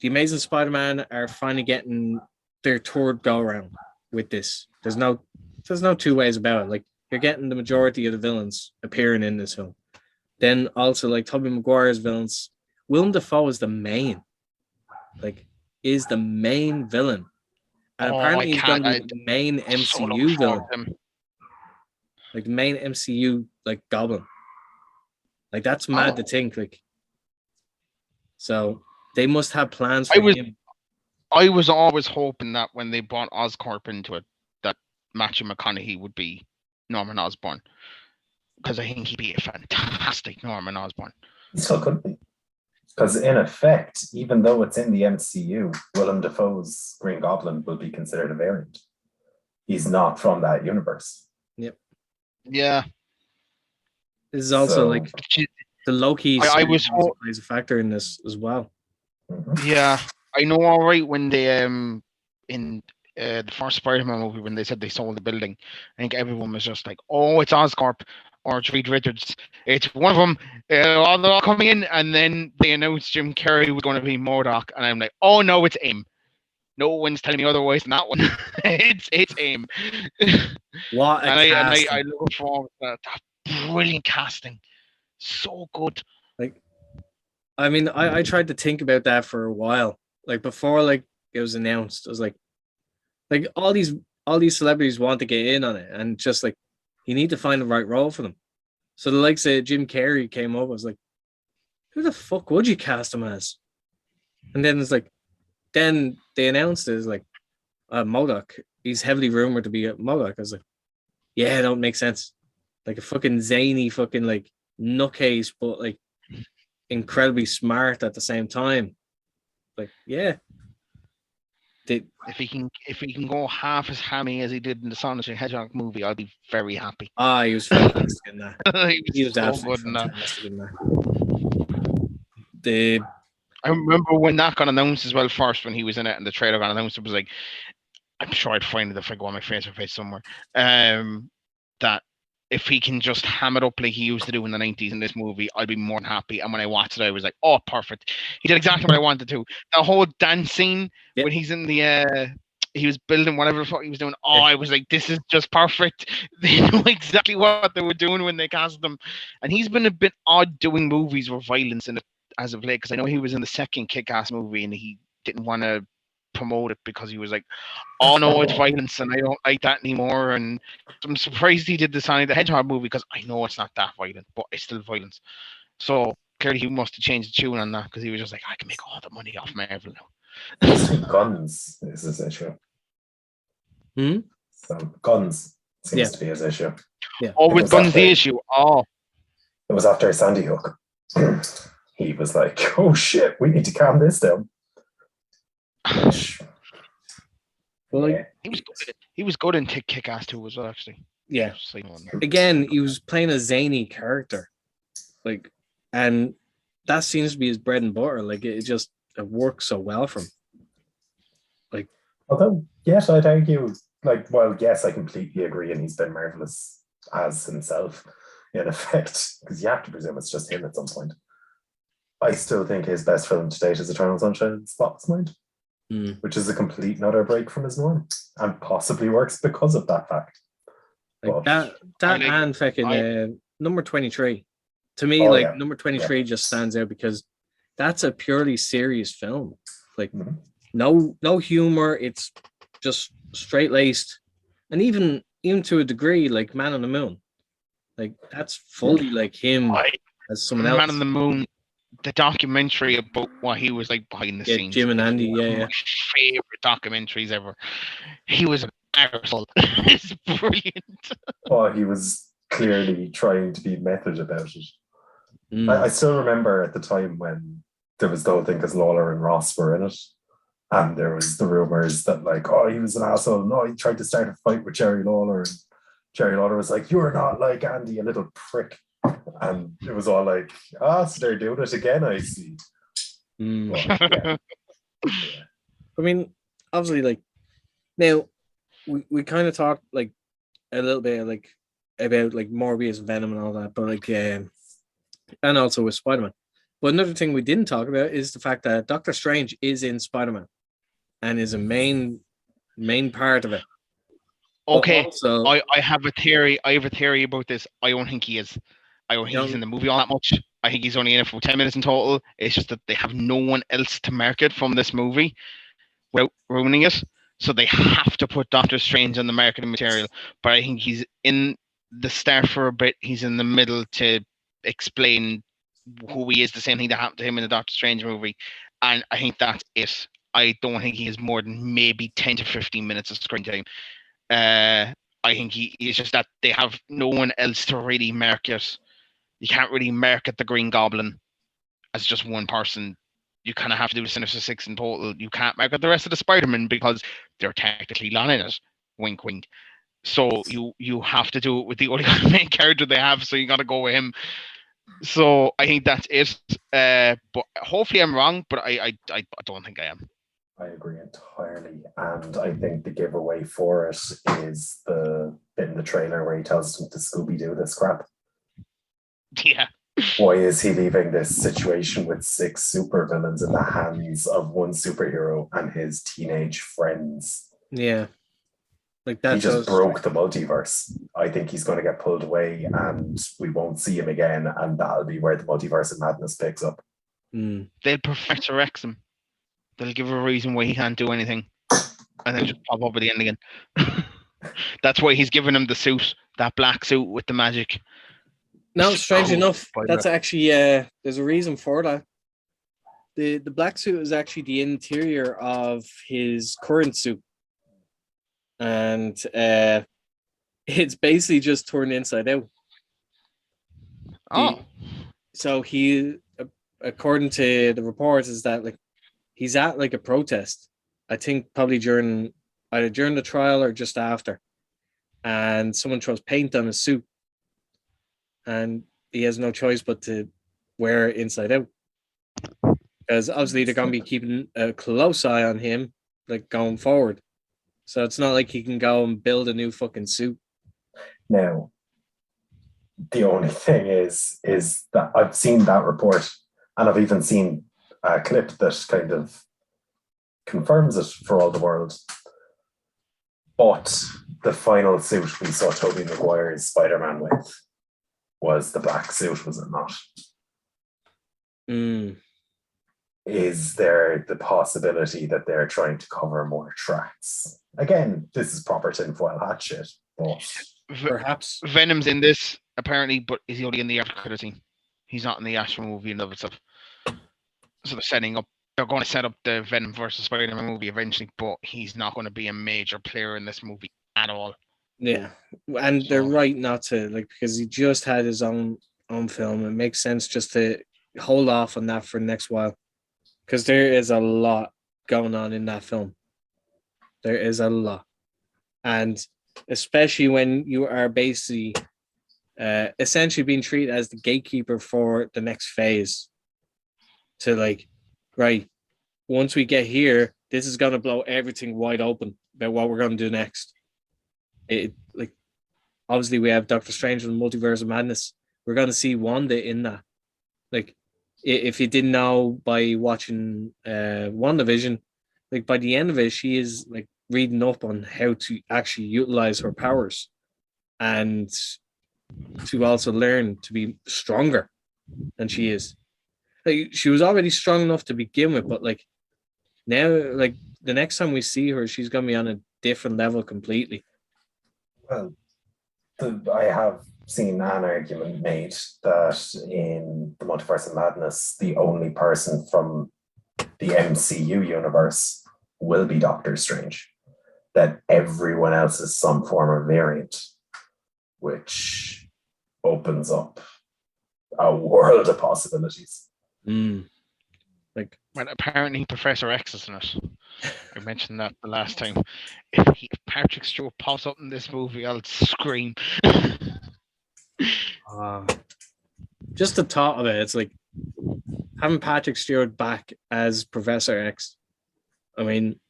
the Amazing Spider-Man are finally getting their third go around with this. There's no two ways about it. Like, you're getting the majority of the villains appearing in this film. Then also, like, Tobey Maguire's villains, Willem Dafoe is the main villain. And apparently he's going to be the main MCU villain. Like, the main MCU, like, Goblin. Like, that's mad to think, like. So they must have plans for him. I was always hoping that when they brought Oscorp into it, that Matthew McConaughey would be Norman Osborn, because I think he'd be a fantastic Norman Osborn. He still could be. Because in effect, even though it's in the MCU, Willem Dafoe's Green Goblin will be considered a variant. He's not from that universe. Yep. Yeah. This is also like the Loki plays a factor in this as well. Yeah, I know. All right, when they in the first Spider-Man movie, when they said they sold the building, I think everyone was just like, "Oh, it's Oscorp or Reed Richards. It's one of them. They're all coming in," and then they announced Jim Carrey was going to be MODOK, and I'm like, "Oh no, it's him." No one's telling me otherwise in that one. it's AIM. What a casting. I look forward to that brilliant casting. So good. Like, I mean, I tried to think about that for a while. Like before, like it was announced, I was like all these celebrities want to get in on it, and just like you need to find the right role for them. So the likes of Jim Carrey came up. I was like, who the fuck would you cast him as? And then it's like, then they announced it as like MODOK. He's heavily rumored to be MODOK. I was like, yeah, it don't make sense. Like a fucking zany fucking like nutcase, but like incredibly smart at the same time. Like, yeah. If he can go half as hammy as he did in the Sonic the Hedgehog movie, I'll be very happy. He was fantastic in that. he was so absolutely good fantastic in that. I remember when that got announced as well first, when he was in it and the trailer got announced, it was like, I'm sure I'd find it if I go on my Facebook page somewhere. That if he can just ham it up like he used to do in the 90s in this movie, I'd be more than happy. And when I watched it, I was like, oh, perfect. He did exactly what I wanted to. The whole dance scene when he's in the he was building whatever the fuck he was doing. Oh, I was like, this is just perfect. They know exactly what they were doing when they cast him. And he's been a bit odd doing movies with violence in it as of late, because I know he was in the second Kick-Ass movie and he didn't want to promote it because he was like, oh no, it's violence and I don't like that anymore. And I'm surprised he did the Sonic the Hedgehog movie, because I know it's not that violent, but it's still violence. So clearly he must have changed the tune on that, because he was just like, I can make all the money off Marvel now. Guns is his issue. So guns seems to be his issue. Yeah. Oh, with guns the issue. Oh. It was after Sandy Hook. He was like, oh shit, we need to calm this down. Well, like, he was good in Kick-Ass 2 as well, actually. Yeah. Again, he was playing a zany character. Like, and that seems to be his bread and butter. Like, it works so well for him. Like, although, yes, I'd argue, like, well, yes, I completely agree, and he's been marvelous as himself, in effect, because you have to presume it's just him at some point. I still think his best film to date is Eternal Sunshine of the Spotless Mind, which is a complete and utter break from his norm, and possibly works because of that fact. Like that and fucking number 23. To me, number 23 just stands out because that's a purely serious film. Like no humor. It's just straight laced, and even to a degree, like Man on the Moon, like that's fully like him as someone else. Man on the Moon, the documentary about what he was like behind the scenes. Jim and Andy, my favorite documentaries ever. He was an arsehole. It's brilliant. Oh, he was clearly trying to be method about it. I still remember at the time when there was the whole thing, because Lawler and Ross were in it, and there was the rumors that like, oh, he was an asshole. No, he tried to start a fight with Jerry Lawler, and Jerry Lawler was like, you're not like Andy, you little prick. And it was all like, so they're doing it again, I see. But, I mean, obviously, like, now we kind of talked like a little bit like about like Morbius, Venom, and all that, but like, and also with Spider-Man. But another thing we didn't talk about is the fact that Doctor Strange is in Spider-Man and is a main part of it. Okay, also, I have a theory. I have a theory about this. I don't think he is. I don't think he's in the movie all that much. I think he's only in it for 10 minutes in total. It's just that they have no one else to market from this movie without ruining it. So they have to put Doctor Strange on the marketing material. But I think he's in the start for a bit. He's in the middle to explain who he is, the same thing that happened to him in the Doctor Strange movie. And I think that's it. I don't think he has more than maybe 10 to 15 minutes of screen time. I think it's just that they have no one else to really market. You can't really market the Green Goblin as just one person. You kind of have to do the Sinister Six in total. You can't market the rest of the Spider-Man because they're technically not in it. Wink, wink. So you have to do it with the only main character they have, so you got to go with him. So I think that's it. But hopefully I'm wrong, but I don't think I am. I agree entirely. And I think the giveaway for it is the bit in the trailer where he tells them to Scooby-Doo this crap. Yeah. Why is he leaving this situation with 6 supervillains in the hands of one superhero and his teenage friends? Yeah. Like that He just shows broke the multiverse. I think he's going to get pulled away and we won't see him again, and that'll be where the multiverse of madness picks up. They'll Professor X him. They'll give a reason why he can't do anything, and then just pop up at the end again. That's why he's giving him the suit, that black suit with the magic. No, strange enough, that's actually there's a reason for that. The black suit is actually the interior of his current suit. And it's basically just turned inside out. So he, according to the reports, is that like he's at like a protest. I think probably either during the trial or just after, and someone throws paint on his suit, and he has no choice but to wear it inside out, because obviously they're going to be keeping a close eye on him, like going forward. So it's not like he can go and build a new fucking suit. Now, the only thing is that I've seen that report, and I've even seen a clip that kind of confirms it for all the world. But the final suit we saw Tobey Maguire's Spider-Man with was the black suit, was it not? Is there the possibility that they're trying to cover more tracks? Again, this is proper tinfoil hat shit, but perhaps Venom's in this apparently, but is he only in the after credit scene? He's not in the actual movie in and of itself. So they're going to set up the Venom versus Spider-Man movie eventually, but he's not going to be a major player in this movie at all. Yeah, and they're right not to, like, because he just had his own film. It makes sense just to hold off on that for the next while, because there is a lot going on in that film. There is a lot, and especially when you are basically essentially being treated as the gatekeeper for the next phase. To like, right, once we get here, this is going to blow everything wide open about what we're going to do next. It like, obviously we have Doctor Strange and the Multiverse of Madness. We're going to see Wanda in that. Like, if you didn't know by watching WandaVision, like by the end of it, she is like reading up on how to actually utilize her powers and to also learn to be stronger than she is. Like, she was already strong enough to begin with, but like now, like the next time we see her, she's gonna be on a different level completely. Well, I have seen an argument made that in the Multiverse of Madness, the only person from the MCU universe will be Doctor Strange. That everyone else is some form of variant, which opens up a world of possibilities. Like, well, apparently Professor X is in it. I mentioned that the last time. If Patrick Stewart pops up in this movie, I'll scream. Just the thought of it, it's like having Patrick Stewart back as Professor X. I mean,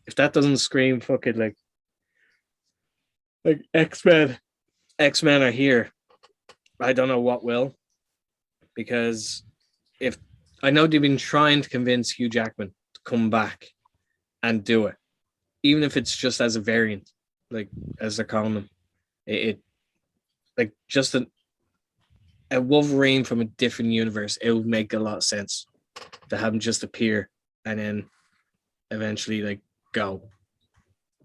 if that doesn't scream, fuck it, like X-Men are here. I don't know what will, because if I know they've been trying to convince Hugh Jackman to come back and do it, even if it's just as a variant, like as they're calling them, it like just a Wolverine from a different universe. It would make a lot of sense to have him just appear and then eventually like go,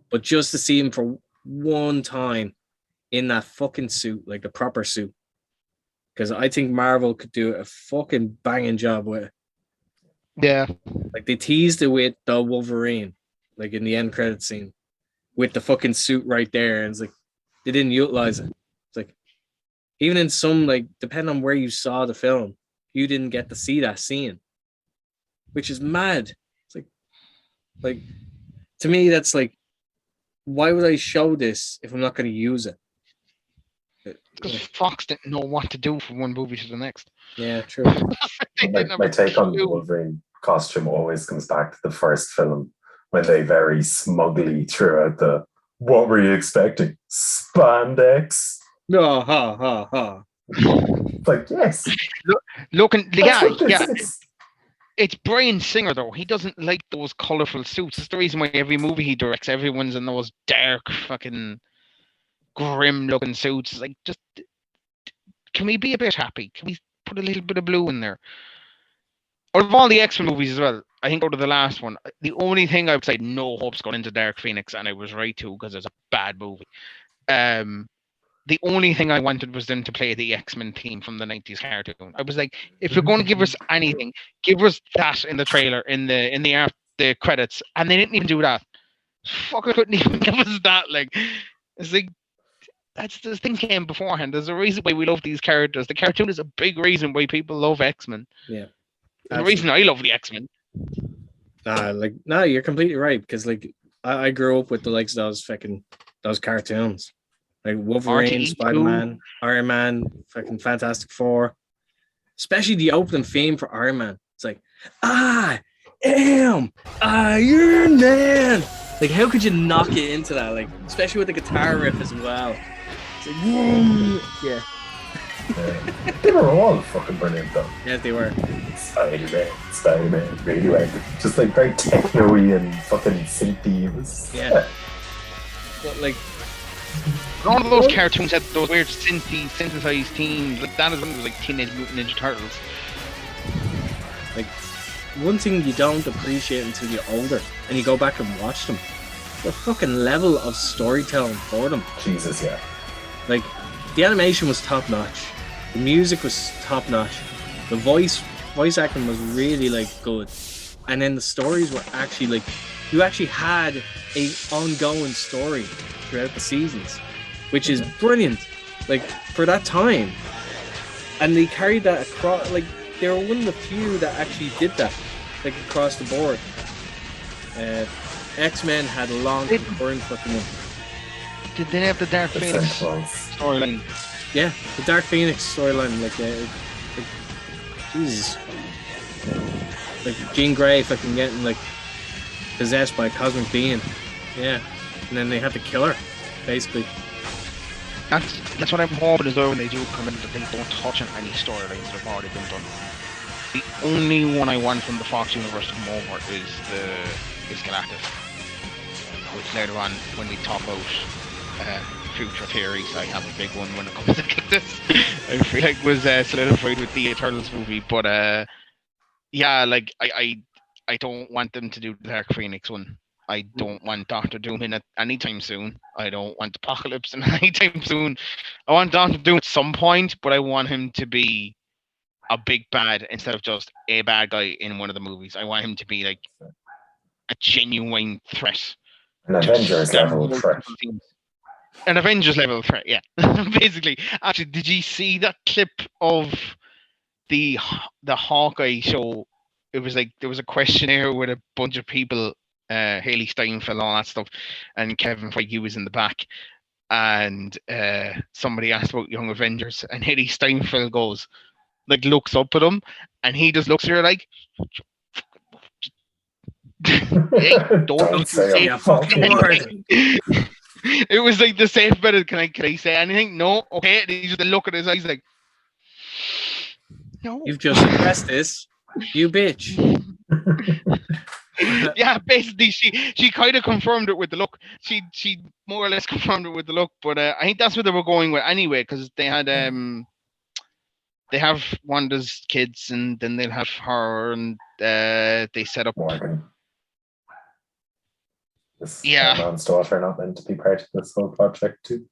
but just to see him for one time in that fucking suit, like the proper suit, because I think Marvel could do a fucking banging job with it. Yeah, like they teased it with the Wolverine, like in the end credit scene, with the fucking suit right there, and it's like they didn't utilize it. It's like, even in some, like, depending on where you saw the film, you didn't get to see that scene, which is mad. It's like to me, that's like, why would I show this if I'm not going to use it? Because Fox didn't know what to do from one movie to the next. Yeah, true. My take on the Wolverine costume always comes back to the first film, when they very smugly threw out the, what were you expecting? Spandex? No, ha, ha, ha. It's like, yes. Looking, That's what yeah. this is. It's Bryan Singer though. He doesn't like those colourful suits. It's the reason why every movie he directs, everyone's in those dark, fucking grim looking suits. It's like, just can we be a bit happy? Can we put a little bit of blue in there? Out of all the X-Men movies as well, I think out of the last one, the only thing I would say no hope's going into Dark Phoenix, and I was right too because it's a bad movie. The only thing I wanted was them to play the X-Men theme from the 90s cartoon. I was like, if you're going to give us anything, give us that in the trailer, in the credits, and they didn't even do that. Fucker couldn't even give us that. Like, it's like, that's the thing came beforehand. There's a reason why we love these characters. The cartoon is a big reason why people love X-Men. Yeah. The reason I love the X-Men. No, you're completely right. Because like I grew up with the likes of those cartoons. Like Wolverine, RTE2. Spider-Man, Iron Man, fucking Fantastic Four. Especially the opening theme for Iron Man. It's like, I am Iron Man. Like, how could you not get into that? Like, especially with the guitar riff as well. It's like, whoa. Yeah. They were all fucking brilliant though. Yes, they were. Spider-Man, radioactive. Just like very techno-y and fucking synthy. It was, yeah. But like, all of those cartoons had those weird synthesized themes. Like that is one was like Teenage Mutant Ninja Turtles. Like, one thing you don't appreciate until you're older and you go back and watch them, the fucking level of storytelling for them. Jesus, yeah. Like, the animation was top notch, the music was top notch, the voice acting was really like good, and then the stories were actually like, you actually had a ongoing story throughout the seasons, which is brilliant, like for that time. And they carried that across, like they were one of the few that actually did that, like across the board. X-Men had a long concurrent fucking one. Did they have the Dark Phoenix storyline? Yeah, the Dark Phoenix storyline, like Jesus, like Jean Grey fucking getting like possessed by a cosmic being, yeah, and then they had to kill her, basically. That's what I'm hoping is though when they do come in, that they don't touch on any storylines that have already been done. The only one I want from the Fox universe to come over is Galactus, which later on when we talk about future theories, I have a big one when it comes to this. I feel like was solidified with the Eternals movie, but yeah, like I don't want them to do the Dark Phoenix one. I don't want Doctor Doom in it anytime soon. I don't want Apocalypse in anytime soon. I want Doctor Doom at some point, but I want him to be a big bad instead of just a bad guy in one of the movies. I want him to be like a genuine threat. An Avengers level threat. An Avengers level threat, yeah. Basically. Actually, did you see that clip of the Hawkeye show? It was like there was a questionnaire with a bunch of people, Haley Steinfeld, all that stuff, and Kevin Feige was in the back. And somebody asked about Young Avengers, and Haley Steinfeld goes, like, looks up at him, and he just looks at her like, hey, don't say a fucking word. It was like the safe bet. Can I say anything? No. Okay. And he just look at his eyes like, no. You've just addressed this, you bitch. Yeah, basically, she kind of confirmed it with the look. She more or less confirmed it with the look. But I think that's what they were going with anyway, because they had they have Wanda's kids, and then they'll have her, and they set up Morgan. Yeah. Man's daughter not meant to be part of this whole project too.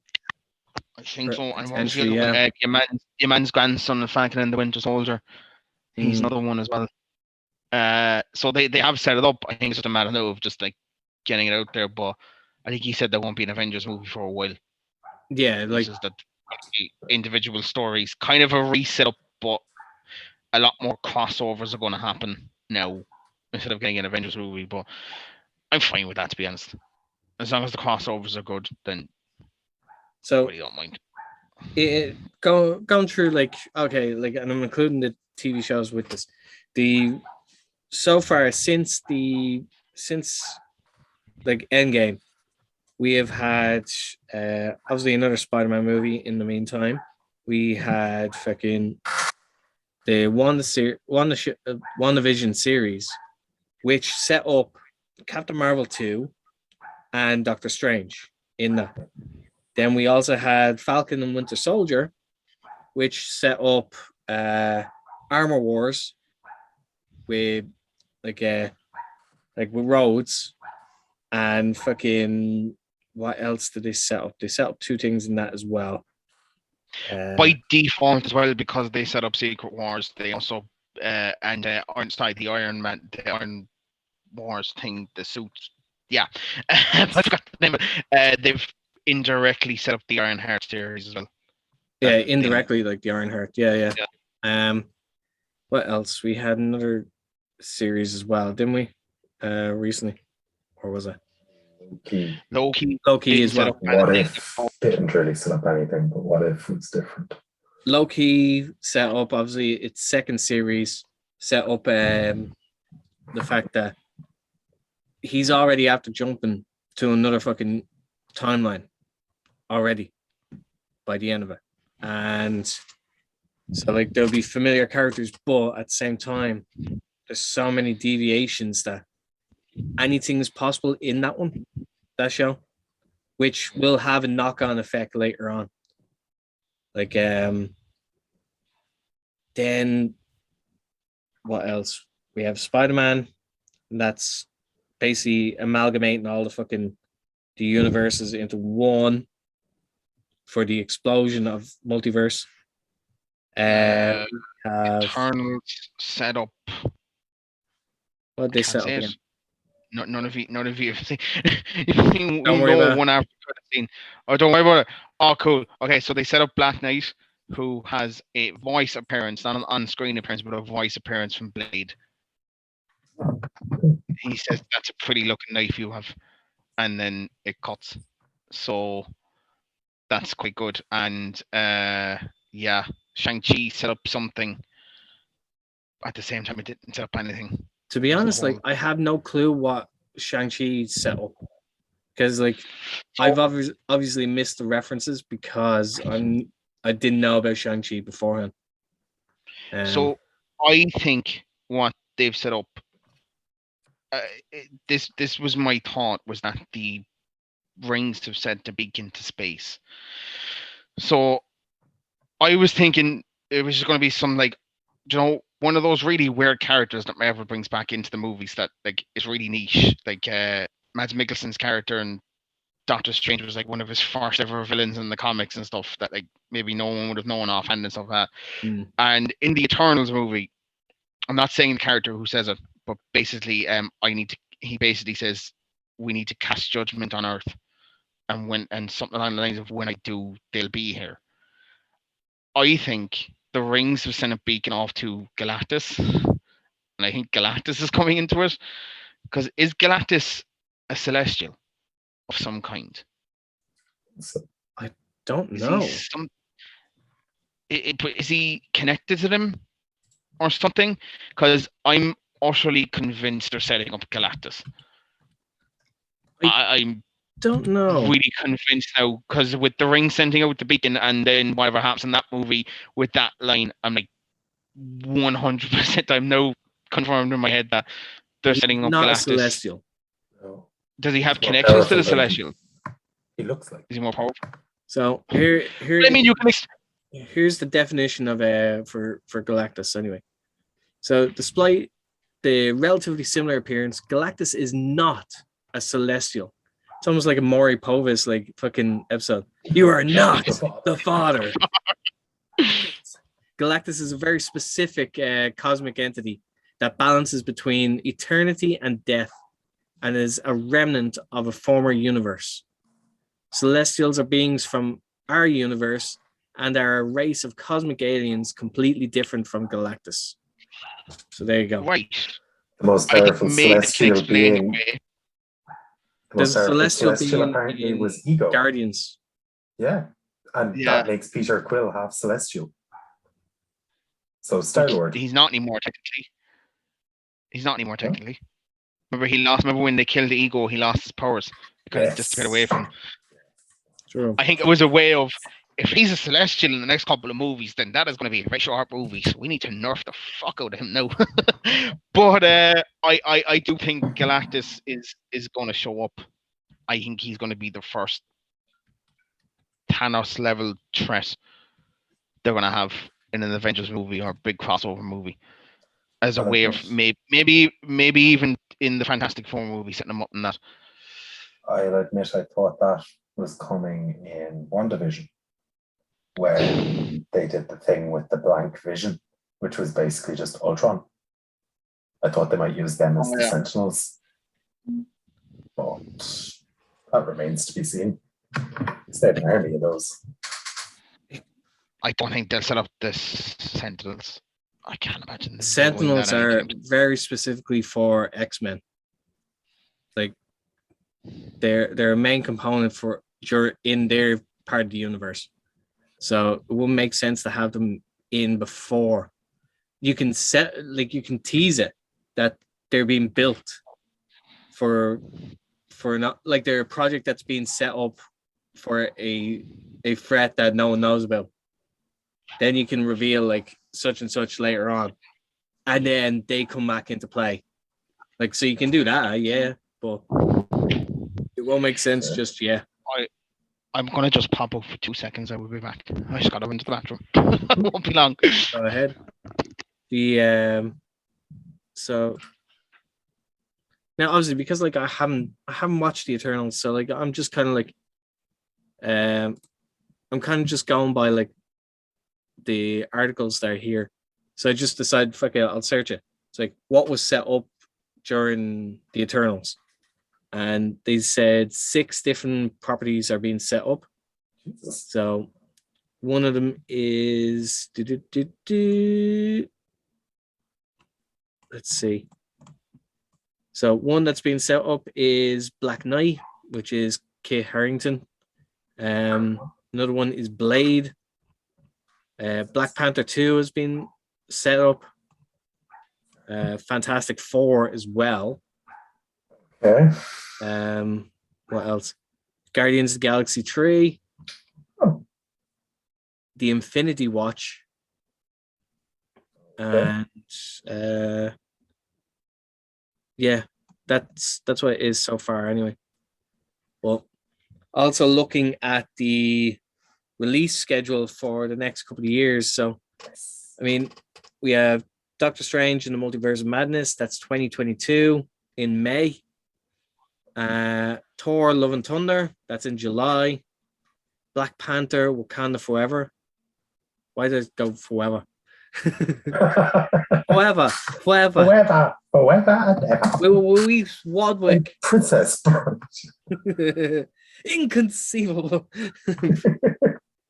I think so. And your man's grandson, Falcon and the Winter Soldier. He's another one as well. So they have set it up. I think it's just a matter now of just like getting it out there. But I think he said there won't be an Avengers movie for a while. Yeah, like just that individual stories, kind of a reset up, but a lot more crossovers are going to happen now instead of getting an Avengers movie. But I'm fine with that, to be honest. As long as the crossovers are good, then so I really don't mind. Going through like, okay, like, and I'm including the TV shows with this. So far since like Endgame, we have had obviously another Spider-Man movie in the meantime. we had fucking the WandaVision series, which set up Captain Marvel 2 and Doctor Strange in that. Then we also had Falcon and Winter Soldier, which set up Armor Wars with like with Rhodes and fucking what else did they set up? They set up 2 things in that as well. By default as well, because they set up Secret Wars, they also the Iron Man, the Iron Wars thing, the suits. Yeah, I forgot the name. They've indirectly set up the Ironheart series as well. Yeah, indirectly, like the Ironheart. Yeah. What else? We had another series as well, didn't we? Recently, or was it? Loki as well. What if didn't really set up anything, but what if it's different? Loki set up, obviously, its second series, set up the fact that he's already after jumping to another fucking timeline already by the end of it. And so, like, there'll be familiar characters, but at the same time, there's so many deviations that anything is possible in that show, which will have a knock-on effect later on. Like, then what else? We have Spider-Man, and that's basically amalgamating all the universes into one for the explosion of multiverse. Eternals set up. What they set up again? None of you have seen. Don't worry about it. One after scene. Oh, don't worry about it. Oh, cool. Okay, so they set up Black Knight, who has a voice appearance, not an on-screen appearance, but a voice appearance from Blade. He says, "That's a pretty looking knife you have," and then it cuts. So that's quite good. And yeah, Shang-Chi set up something. At the same time, it didn't set up anything. To be honest, like, I have no clue what Shang-Chi set up, because I've obviously missed the references because I didn't know about Shang-Chi beforehand. So I think what they've set up, this was my thought, was that the rings have said to begin to space. So I was thinking it was just going to be some, like, one of those really weird characters that Marvel brings back into the movies that, like, is really niche. Like Mads Mikkelsen's character in Doctor Strange was like one of his first ever villains in the comics and stuff that, like, maybe no one would have known offhand and stuff like that. And in the Eternals movie, I'm not saying the character who says it, but basically, he basically says we need to cast judgment on Earth, and something along the lines of, when I do, they'll be here. I think the rings have sent a beacon off to Galactus, and I think Galactus is coming into it, because is Galactus a Celestial of some kind? I don't know. Is he connected to them or something? Because I'm utterly convinced they're setting up Galactus. I'm don't know. Really convinced now, because with the ring sending out the beacon, and then whatever happens in that movie with that line, I'm like 100%. I'm now confirmed in my head that they're setting up not Galactus. A Celestial. No. Does he have connections to the Celestial? He looks like. Is he more powerful? So here. I mean, you can. Here's the definition of for Galactus. Anyway, so despite the relatively similar appearance, Galactus is not a Celestial. It's almost like a Maury Povich fucking episode. You are not the father. Galactus is a very specific cosmic entity that balances between eternity and death, and is a remnant of a former universe. Celestials are beings from our universe and are a race of cosmic aliens completely different from Galactus. So there you go. Right. The most powerful celestial being. There's a celestial being apparently was Ego. Guardians. Yeah. And that makes Peter Quill half celestial. So Star-Lord. He's not anymore, technically. Remember when they killed the Ego, he lost his powers because he just got away from him. True. I think it was a way of if he's a Celestial in the next couple of movies, then that is going to be a very short movie. So we need to nerf the fuck out of him now. But I do think Galactus is going to show up. I think he's going to be the first Thanos level threat they're going to have in an Avengers movie or a big crossover movie, as a way of maybe even in the Fantastic Four movie, setting them up in that. I'll admit I thought that was coming in WandaVision, when they did the thing with the blank vision, which was basically just Ultron. I thought they might use them as the Sentinels, but that remains to be seen. They have an army of those. I don't think they'll set up the Sentinels. I can't imagine. Sentinels are very specifically for X-Men. Like they're a main component for in their part of the universe. So it wouldn't make sense to have them in before. You can tease it that they're being built for not like they're a project that's being set up for a threat that no one knows about. Then you can reveal like such and such later on, and then they come back into play. Like, so you can do that, yeah, but it won't make sense just yet. I'm gonna just pop up for 2 seconds. I will be back. I just got up into the bathroom. Won't be long. Go ahead. So now obviously because like I haven't watched the Eternals, so like I'm just kind of like I'm kind of just going by like the articles that are here. So I just decided, fuck it, I'll search it. It's like what was set up during the Eternals, and they said 6 different properties are being set up. So one of them is let's see. So one that's being set up is Black Knight, which is Kit Harington. Another one is Blade. Black Panther 2 has been set up. Fantastic Four as well. Okay. What else? Guardians of the Galaxy 3. Oh. The Infinity Watch. And yeah, that's what it is so far anyway. Well, also looking at the release schedule for the next couple of years. So, I mean, we have Doctor Strange in the Multiverse of Madness. That's 2022 in May. Thor: Love and Thunder. That's in July. Black Panther: Wakanda Forever. Why did it go forever? Forever and ever. Louise Wadwick. Princess. Inconceivable.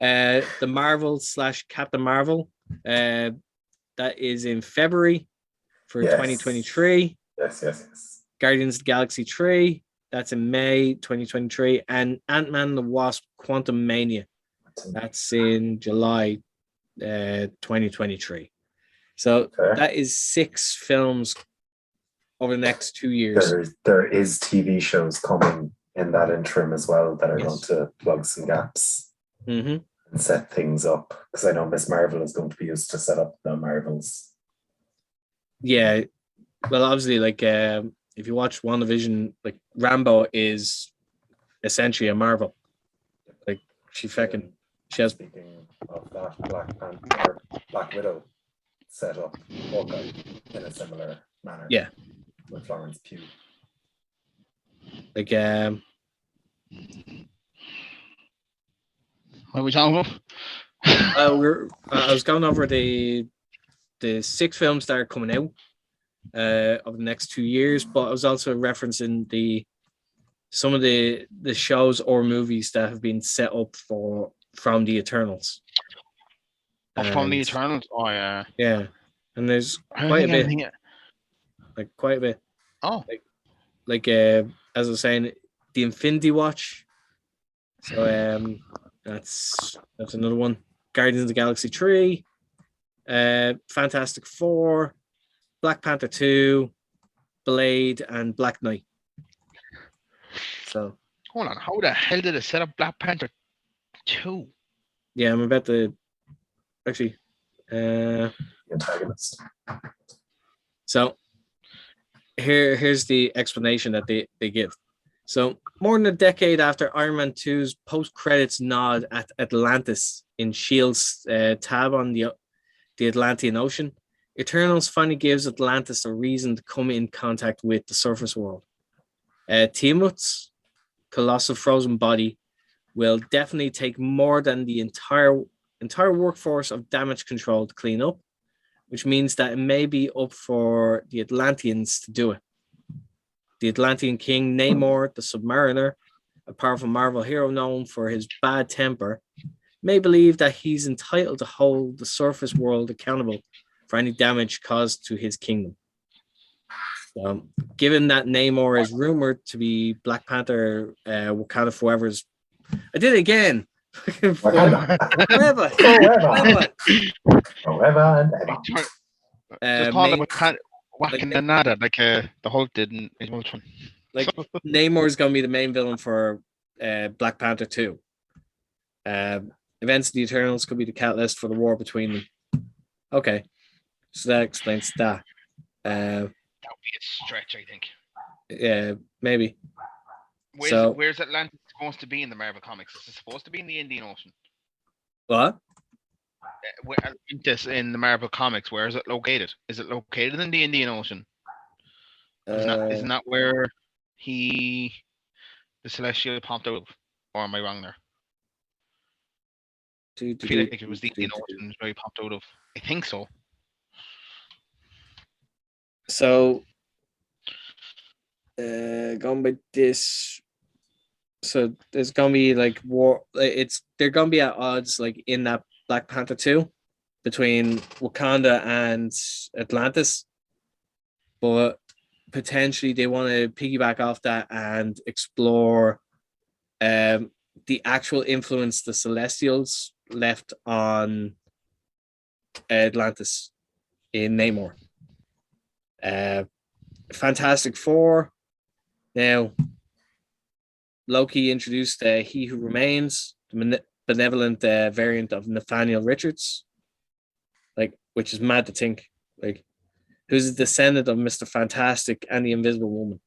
The Marvel / Captain Marvel. That is in February for 2023. Yes. Guardians of the Galaxy 3. That's in May 2023. And Ant-Man and the Wasp: Quantum Mania. That's in July 2023. So that is 6 films over the next 2 years. There is TV shows coming in that interim as well that are going to plug some gaps and set things up, because I know Miss Marvel is going to be used to set up the Marvels. Yeah, well, obviously, like if you watch WandaVision, like Rambo is essentially a Marvel. Like she has. Speaking of that, Black Widow set up Hawkeye in a similar manner. Yeah, with Florence Pugh. Like what are we talking about? I was going over the 6 films that are coming out over the next 2 years, but I was also referencing some of the shows or movies that have been set up from the Eternals. From the Eternals? Oh yeah. Yeah. And there's quite a bit. Like quite a bit. Oh. Like as I was saying, the Infinity Watch. So that's another one. Guardians of the Galaxy 3, Fantastic Four, Black Panther 2, Blade, and Black Knight. So hold on, how the hell did it set up Black Panther 2? Yeah, I'm about to actually. Antagonist. So here's the explanation that they give. So more than a decade after Iron Man 2's post-credits nod at Atlantis in Shield's tab on the Atlantean Ocean, Eternals finally gives Atlantis a reason to come in contact with the surface world. Tiamut's colossal frozen body will definitely take more than the entire workforce of damage control to clean up, which means that it may be up for the Atlanteans to do it. The Atlantean king Namor, the Submariner, a powerful Marvel hero known for his bad temper, may believe that he's entitled to hold the surface world accountable for any damage caused to his kingdom. Given that Namor is rumored to be Black Panther, Wakanda Forever's. I did it again. Forever. Forever. Forever and ever. Just call it Wakanda Nada, like the Hulk did in Ultron. Like Namor is going to be the main villain for Black Panther 2. Events of the Eternals could be the catalyst for the war between them. Okay, so that explains that. That would be a stretch, I think. Yeah, maybe. Where's Atlantis supposed to be in the Marvel comics? Is it supposed to be in the Indian Ocean? What? Where Atlantis in the Marvel comics? Where is it located? Is it located in the Indian Ocean? Isn't that where the Celestial popped out of? Or am I wrong there? I feel like it was the Indian Ocean where he popped out of. I think so. So, going by this, so there's gonna be like war. They're gonna be at odds like in that Black Panther 2 between Wakanda and Atlantis, but potentially they want to piggyback off that and explore the actual influence the Celestials left on Atlantis in Namor. Fantastic Four. Now, Loki introduced He Who Remains, the benevolent variant of Nathaniel Richards, which is mad to think, who's a descendant of Mr. Fantastic and the Invisible Woman.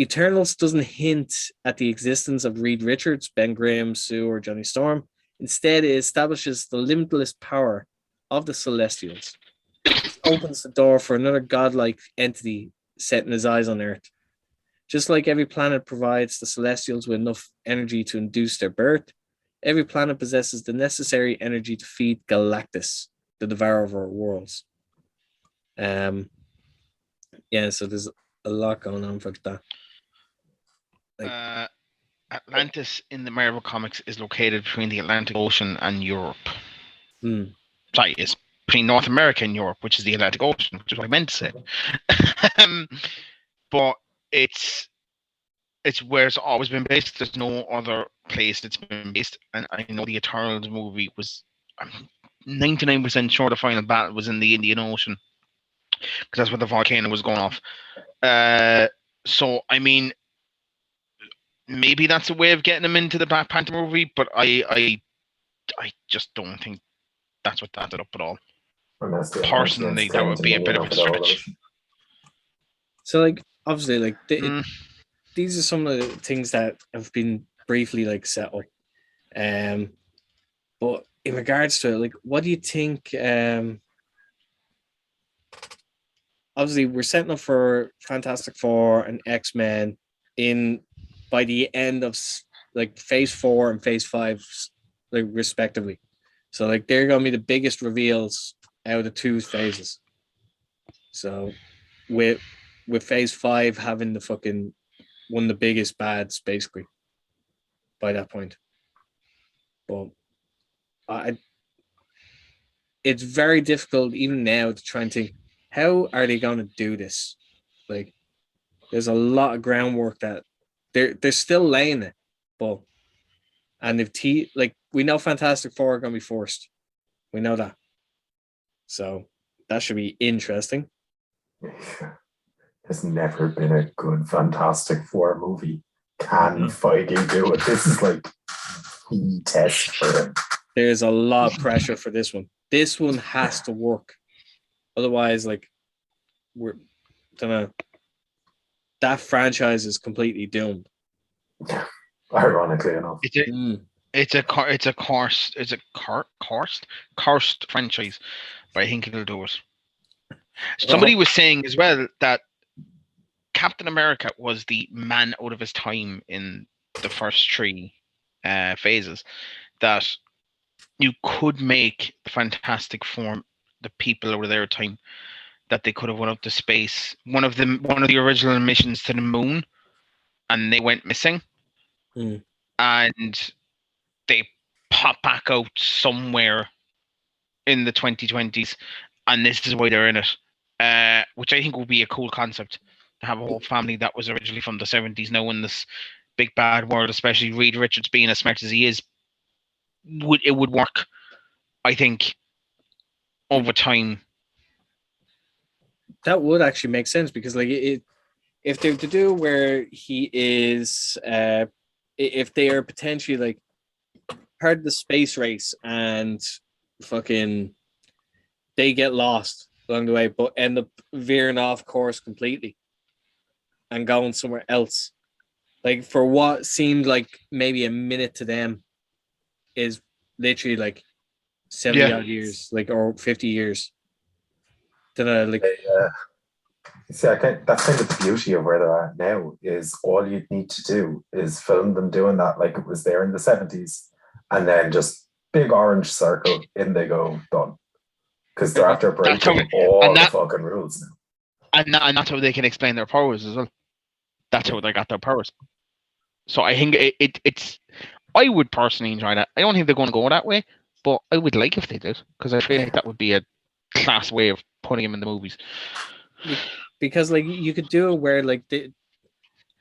Eternals doesn't hint at the existence of Reed Richards, Ben Grimm, Sue, or Johnny Storm. Instead, it establishes the limitless power of the Celestials. It opens the door for another godlike entity setting his eyes on Earth. Just like every planet provides the Celestials with enough energy to induce their birth, every planet possesses the necessary energy to feed Galactus, the devourer of our worlds. So there's a lot going on for that. Atlantis in the Marvel comics is located between the Atlantic Ocean and Europe. Sorry, it's between North America and Europe, which is the Atlantic Ocean, which is what I meant to say. But it's where it's always been based. There's no other place it's been based. And I know the Eternals movie was, I'm 99% sure the final battle was in the Indian Ocean, because that's where the volcano was going off. So, I mean, maybe that's a way of getting them into the Black Panther movie, but I just don't think that's what that did up at all. Personally, that would be a bit of a stretch. So, obviously, these are some of the things that have been briefly set up. But in regards to it, what do you think? Obviously, we're setting up for Fantastic Four and X-Men by the end of Phase 4 and Phase 5, respectively. So they're gonna be the biggest reveals out of the two phases. So with Phase 5 having the fucking one of the biggest bads basically by that point. But it's very difficult even now to try and think, how are they going to do this? There's a lot of groundwork that they're still laying it, and if we know Fantastic Four are going to be forced, we know that, so that should be interesting. There's never been a good Fantastic Four movie. Can Feige do it? This is the test for him. There's a lot of pressure for this one. This one has to work. Otherwise, like, we're don't know. That franchise is completely doomed. Ironically enough. It's a cursed franchise, but I think it'll do it. Somebody was saying as well that Captain America was the man out of his time in the first three phases. That you could make the Fantastic Four the people out of their time. That they could have went up to space. One of the original missions to the moon, and they went missing, and they pop back out somewhere in the 2020s, and this is why they're in it. Which I think would be a cool concept to have a whole family that was originally from the 70s now in this big bad world, especially Reed Richards being as smart as he is. It would work, I think, over time. That would actually make sense because, like, if they're to do where he is, if they are potentially like part of the space race and fucking they get lost along the way, but end up veering off course completely and going somewhere else, like for what seemed like maybe a minute to them is literally like 70 odd years, like, or 50 years. Then see, that's kind of the beauty of where they're at now is all you need to do is film them doing that like it was there in the 70s, and then just big orange circle, in they go, done. Because they're after breaking all the fucking rules now. And that's how they can explain their powers as well. That's how they got their powers. So I think it's. I would personally enjoy that. I don't think they're going to go that way, but I would like if they did, because I feel like that would be a class way of putting him in the movies. Because like you could do it where like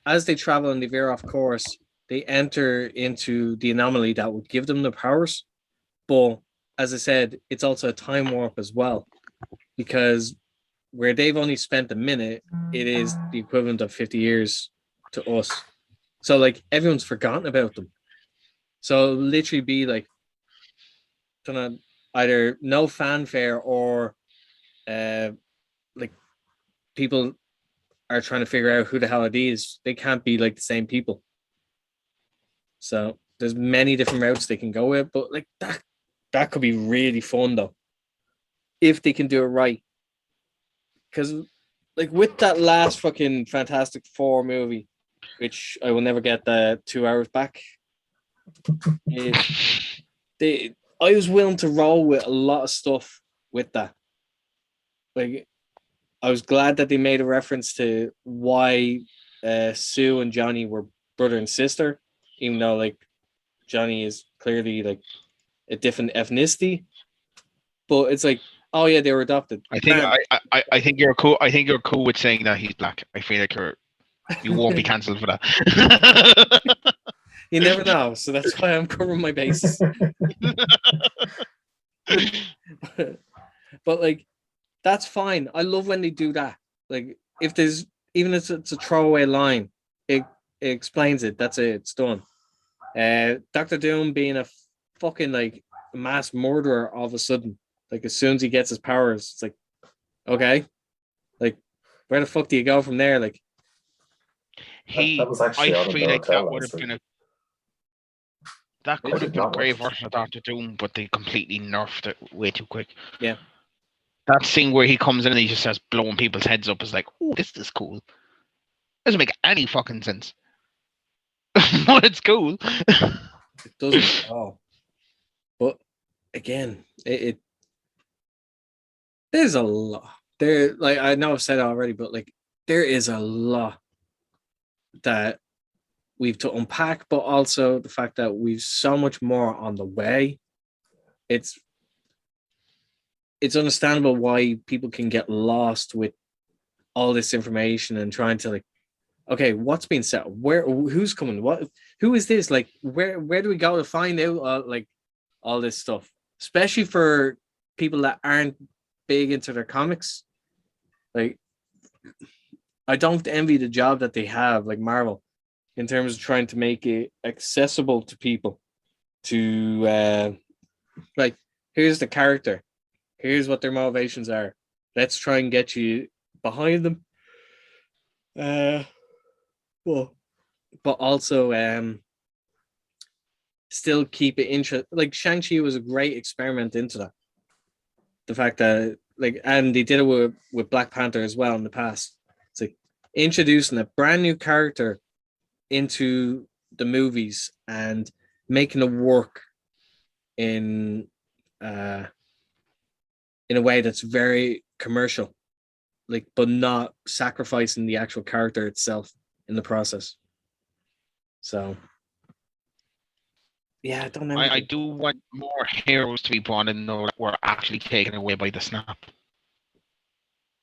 as they travel and they veer off course, they enter into the anomaly that would give them the powers. But as I said, it's also a time warp as well, because where they've only spent a minute, it is the equivalent of 50 years to us. So like everyone's forgotten about them. So it'll literally be like either no fanfare or like people are trying to figure out who the hell it is. They can't be like the same people. So there's many different routes they can go with, but like that could be really fun though, if they can do it right. Because like with that last fucking Fantastic Four movie, which I will never get the 2 hours back, I was willing to roll with a lot of stuff with that. Like, I was glad that they made a reference to why Sue and Johnny were brother and sister, even though like Johnny is clearly like a different ethnicity. But it's like, oh yeah, they were adopted. I think you're cool. I think you're cool with saying that he's black. I feel like you won't be cancelled for that. You never know, so that's why I'm covering my bases. But like, that's fine. I love when they do that. Like, if there's even if it's a throwaway line, it explains it. That's it. It's done. Dr. Doom being a fucking like mass murderer all of a sudden, like as soon as he gets his powers, it's like, okay, like where the fuck do you go from there? Like, that was actually I feel like that would have been that could have been a great version of Dr. Doom, but they completely nerfed it way too quick. Yeah. That scene where he comes in and he just starts blowing people's heads up is like, oh, this is cool. Doesn't make any fucking sense. But it's cool. It doesn't at all. But again, it there's a lot. There, like I know I've said it already, but like there is a lot that we've to unpack, but also the fact that we've so much more on the way. It's understandable why people can get lost with all this information and trying to like, okay, what's being said? Who's coming? Who is this? Like, where do we go to find out like all this stuff? Especially for people that aren't big into their comics. Like, I don't envy the job that they have, like Marvel, in terms of trying to make it accessible to people to like, here's the character, here's what their motivations are. Let's try and get you behind them. Well, but also still keep it interesting. Like Shang-Chi was a great experiment into that. The fact that and they did it with Black Panther as well in the past. It's like introducing a brand new character into the movies and making it work in a way that's very commercial, but not sacrificing the actual character itself in the process. So yeah, I don't know. I do want more heroes to be brought in though that were actually taken away by the snap.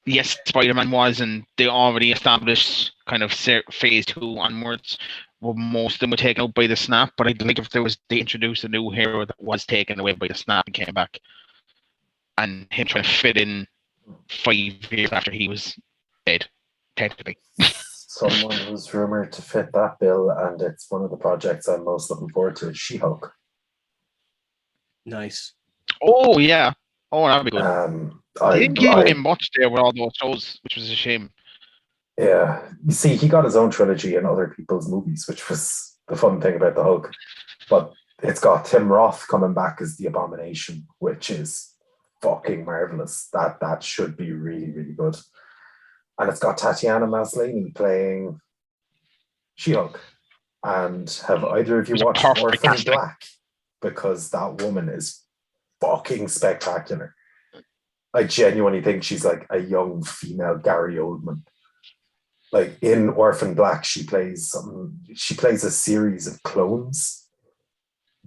Yes, Spider-Man was, and they already established kind of phase 2 onwards, where most of them were taken out by the snap. But I'd like if they introduced a new hero that was taken away by the snap and came back, and him trying to fit in 5 years after he was dead, technically. Someone was rumored to fit that bill, and it's one of the projects I'm most looking forward to. Is She-Hulk. Nice. Oh yeah. Oh, that'd be good. They didn't give him much there with all those shows, which was a shame. Yeah, you see, he got his own trilogy in other people's movies, which was the fun thing about the Hulk. But it's got Tim Roth coming back as the Abomination, which is fucking marvelous. That should be really, really good. And it's got Tatiana Maslany playing She-Hulk. And have either of you watched Orphan Black? Because that woman is fucking spectacular. I genuinely think she's like a young female Gary Oldman. Like in Orphan Black, she plays a series of clones,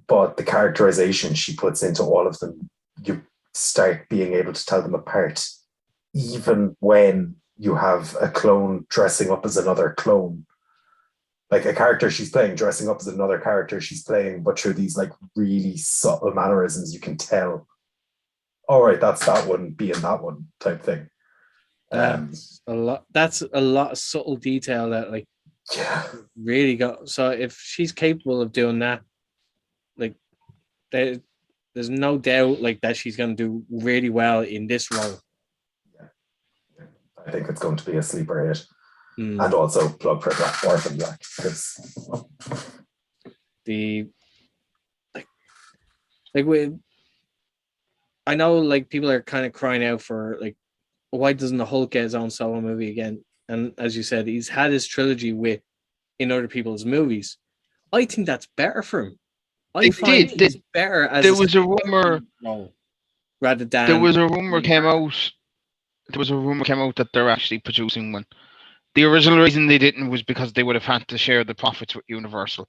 but the characterization she puts into all of them, you start being able to tell them apart, even when you have a clone dressing up as another clone. Like a character she's playing dressing up as another character she's playing, but through these like really subtle mannerisms, you can tell, all right, that's that one being that one type thing. That's a lot. That's a lot of subtle detail that really got. So if she's capable of doing that, there's no doubt that she's going to do really well in this role. Yeah. I think it's going to be a sleeper hit. And also plug for Orphan Black, because I know people are kind of crying out for why doesn't the Hulk get his own solo movie again? And as you said, he's had his trilogy in other people's movies. I think that's better for him. I find he's better as there was a rumor rather than there was a rumor came out. There was a rumor came out that they're actually producing one. The original reason they didn't was because they would have had to share the profits with Universal.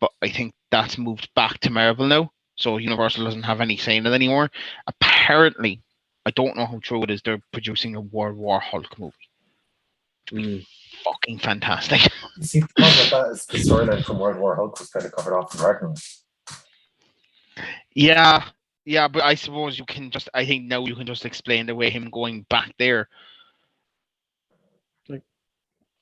But I think that's moved back to Marvel now. So Universal doesn't have any say in it anymore. Apparently, I don't know how true it is, they're producing a World War Hulk movie. Fucking fantastic. You see, the problem with that is the storyline from World War Hulk was kind of covered off in Ragnarok. Yeah, but I suppose I think now you can just explain the way him going back there.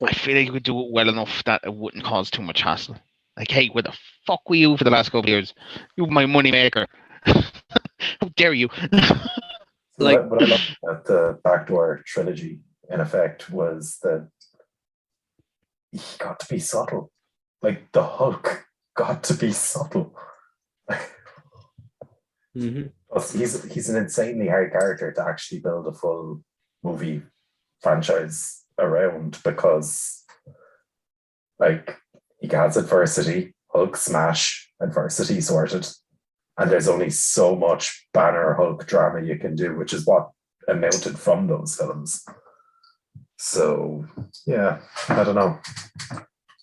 I feel like you could do it well enough that it wouldn't cause too much hassle. Like, hey, where the fuck were you for the last couple of years? You were my money maker. How dare you? What I love about the Backdoor trilogy, in effect, was that he got to be subtle. Like, the Hulk got to be subtle. He's an insanely hard character to actually build a full movie franchise around, because he has adversity, Hulk smash, adversity sorted, and there's only so much Banner Hulk drama you can do, which is what amounted from those films. So yeah, I don't know.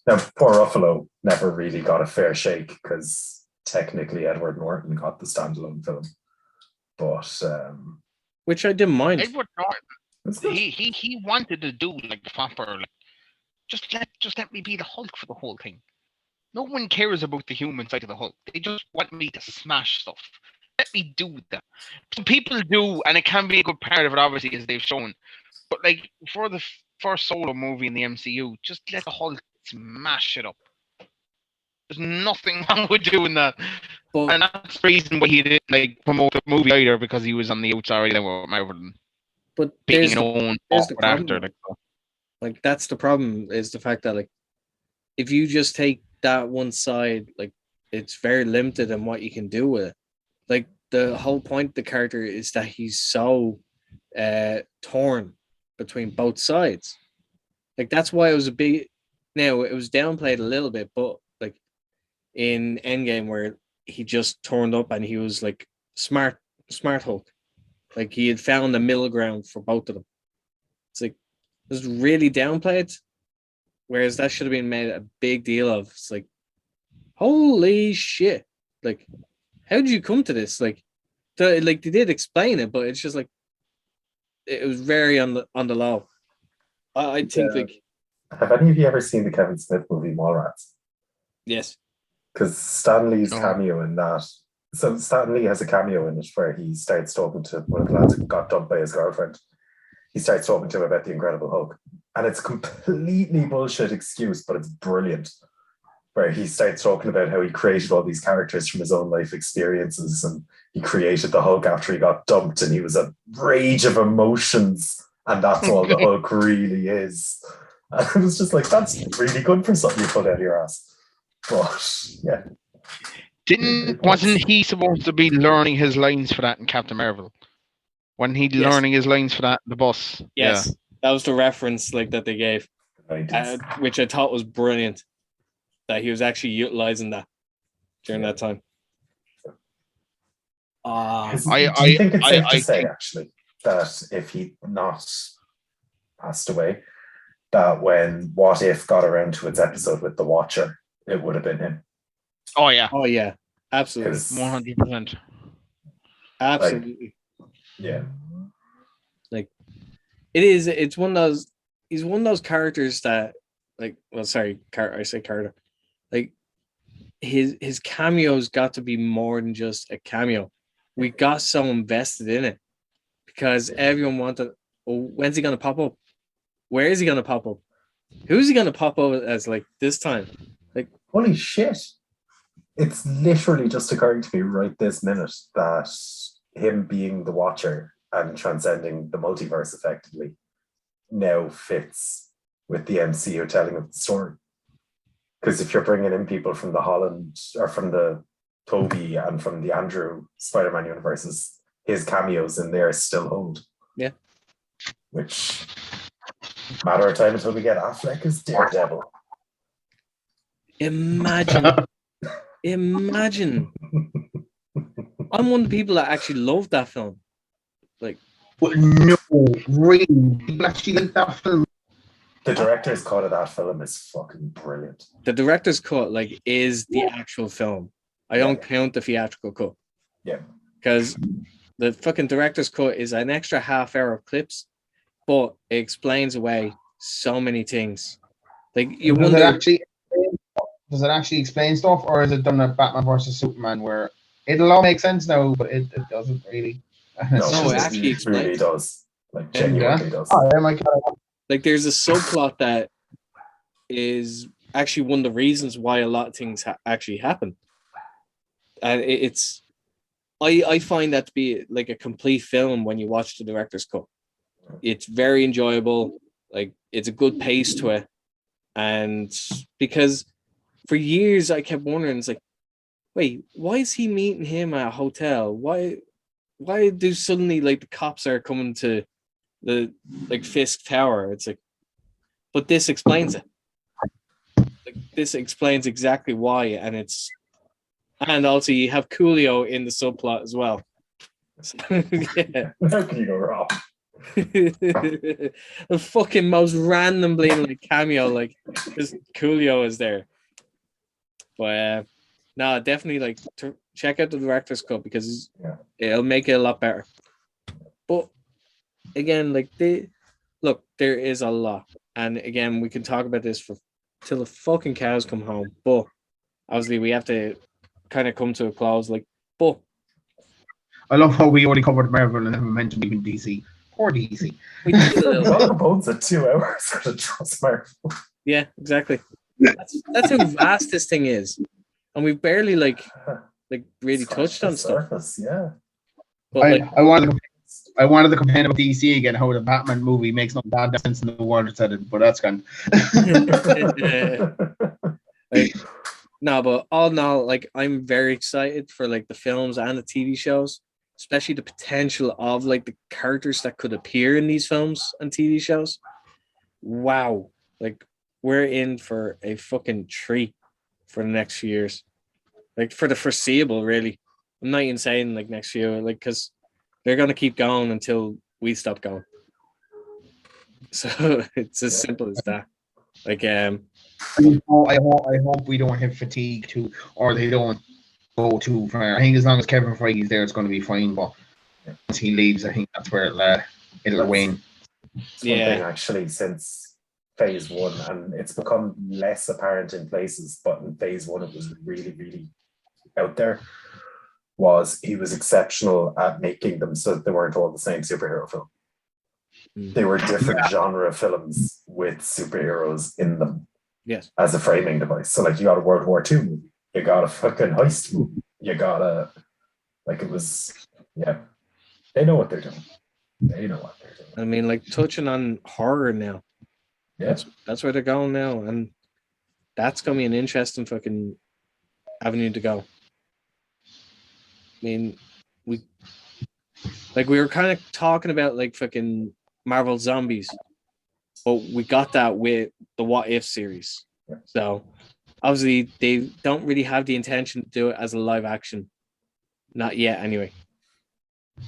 Now poor Ruffalo never really got a fair shake, because technically Edward Norton got the standalone film, but which I didn't mind. Edward Norton, he wanted to do the proper, just let me be the Hulk for the whole thing. No one cares about the human side of the Hulk. They just want me to smash stuff. Let me do that. Some people do, and it can be a good part of it, obviously, as they've shown. But for the first solo movie in the MCU, just let the Hulk smash it up. There's nothing wrong with doing that. But And that's the reason why he didn't like promote the movie either, because he was on the outside then with Marvel and but being an own there's the awkward problem. actor. Like that's the problem, is the fact that like if you just take that one side, like it's very limited in what you can do with it. Like the whole point of the character is that he's so torn between both sides. Like that's why it was a big. Now it was downplayed a little bit, but like in Endgame where he just turned up and he was like smart Hulk. Like he had found the middle ground for both of them. It's like it was really downplayed, whereas that should have been made a big deal of. It's like, holy shit! Like, how did you come to this? Like they did explain it, but it's just like it was very on the low. I think like. Have any of you ever seen the Kevin Smith movie Mallrats? Yes. Because Stan Lee's cameo in that. So Stan Lee has a cameo in it where he starts talking to one of the lads who got dumped by his girlfriend. He starts talking to him about the Incredible Hulk. And it's a completely bullshit excuse, but it's brilliant. Where he starts talking about how he created all these characters from his own life experiences, and he created the Hulk after he got dumped, and he was a rage of emotions, and that's all the Hulk really is. And it was just like, that's really good for something you put out of your ass. But yeah. Wasn't he supposed to be learning his lines for that in Captain Marvel? Wasn't he learning his lines for that in the bus? Yes. Yeah. That was the reference like that they gave. Which I thought was brilliant. That he was actually utilizing that during that time. Do you think it's safe to say, actually, that if he'd not passed away, that when What If got around to its episode with the Watcher, it would have been him? Oh yeah. Oh yeah. Absolutely. 100%. Absolutely. Yeah. Like it's one of those. He's one of those characters that, like, well, sorry, I say Carter. Like his cameos got to be more than just a cameo. We got so invested in it because everyone wanted. Oh, when's he gonna pop up? Where is he gonna pop up? Who's he gonna pop up as? Like this time? Like holy shit! It's literally just occurring to me right this minute that him being the Watcher and transcending the multiverse effectively now fits with the MCU telling of the story. Because if you're bringing in people from the Holland or from the Toby and from the Andrew Spider-Man universes, his cameos in there still hold. Yeah. Which, matter of time until we get Affleck as Daredevil. Imagine. I'm one of the people that actually loved that film. Like, but no, really, people actually like that film. The director's cut of that film is fucking brilliant. The director's cut, like, is the actual film. I don't count the theatrical cut. Yeah. Because the fucking director's cut is an extra half hour of clips, but it explains away so many things. Like, you wonder. Does it actually explain stuff, or is it done at Batman versus Superman where it'll all make sense now, but it doesn't really? No, it actually explains. Really does. Like, genuinely does. Oh, yeah, my God. Like, there's a subplot that is actually one of the reasons why a lot of things actually happen. And it's, I find that to be like a complete film when you watch the director's cut. It's very enjoyable. Like, it's a good pace to it. And because for years I kept wondering, it's like, wait, why is he meeting him at a hotel? Why do suddenly, like, the cops are coming to the, like, Fisk Tower? It's like, but this explains it. Like, this explains exactly why, and also you have Coolio in the subplot as well. So, yeah. How can you go wrong? The fucking most random like cameo, like, just Coolio is there. But no, definitely, like, check out the director's cut because it'll make it a lot better. But again, like, there is a lot, and again, we can talk about this till the fucking cows come home. But obviously, we have to kind of come to a close. Like, but I love how we only covered Marvel and haven't mentioned even DC. Poor DC. We did a little bit. Bones at 2 hours for the trust Marvel. Yeah, exactly. That's how vast this thing is. and we've barely like really Scratched touched the on stuff. surface, yeah. But I wanted to complain about DC again, how the Batman movie makes no bad sense in the world it's headed, but that's gone. like, no, but all in all, like I'm very excited for like the films and the TV shows, especially the potential of like the characters that could appear in these films and TV shows. Wow, like we're in for a fucking treat for the next few years, like for the foreseeable, really. I'm not even saying like next year, like because they're gonna keep going until we stop going. So it's as simple as that. Like I hope we don't have fatigue too, or they don't go too far. I think as long as Kevin Feige's there, it's going to be fine. But once he leaves, I think that's where it'll wane. It's one thing actually since phase 1, and it's become less apparent in places, but in phase 1 it was really, really out there, was he was exceptional at making them so that they weren't all the same superhero film. They were different genre films with superheroes in them. Yes. As a framing device. So like you got a World War II movie, you got a fucking heist movie, you got a it was they know what they're doing. I mean, like touching on horror now. Yeah. That's where they're going now, and that's gonna be an interesting fucking avenue to go. I mean, we were kind of talking about like fucking Marvel Zombies, but we got that with the What If series. Yeah. So obviously they don't really have the intention to do it as a live action. Not yet, anyway.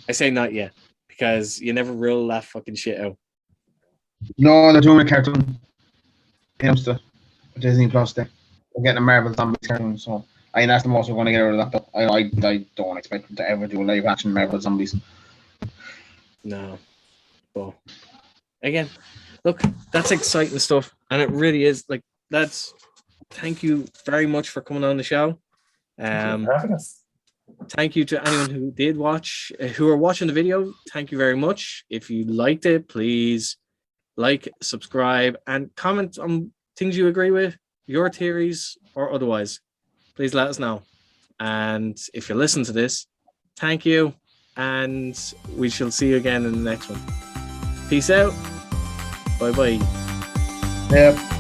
I say not yet because you never rule that fucking shit out. No, they're doing a cartoon. Disney Plus. They're getting a Marvel Zombies cartoon, so I think that's the most we're going to get out of that. I don't expect them to ever do a live action Marvel Zombies. No. But again, look, that's exciting stuff, and it really is. Like, thank you very much for coming on the show. Thank you for having us. Thank you to anyone who did watch, who are watching the video. Thank you very much. If you liked it, please like, subscribe, and comment on things you agree with, your theories or otherwise. Please let us know. And if you listen to this, thank you, and we shall see you again in the next one. Peace out. Bye bye. Yep.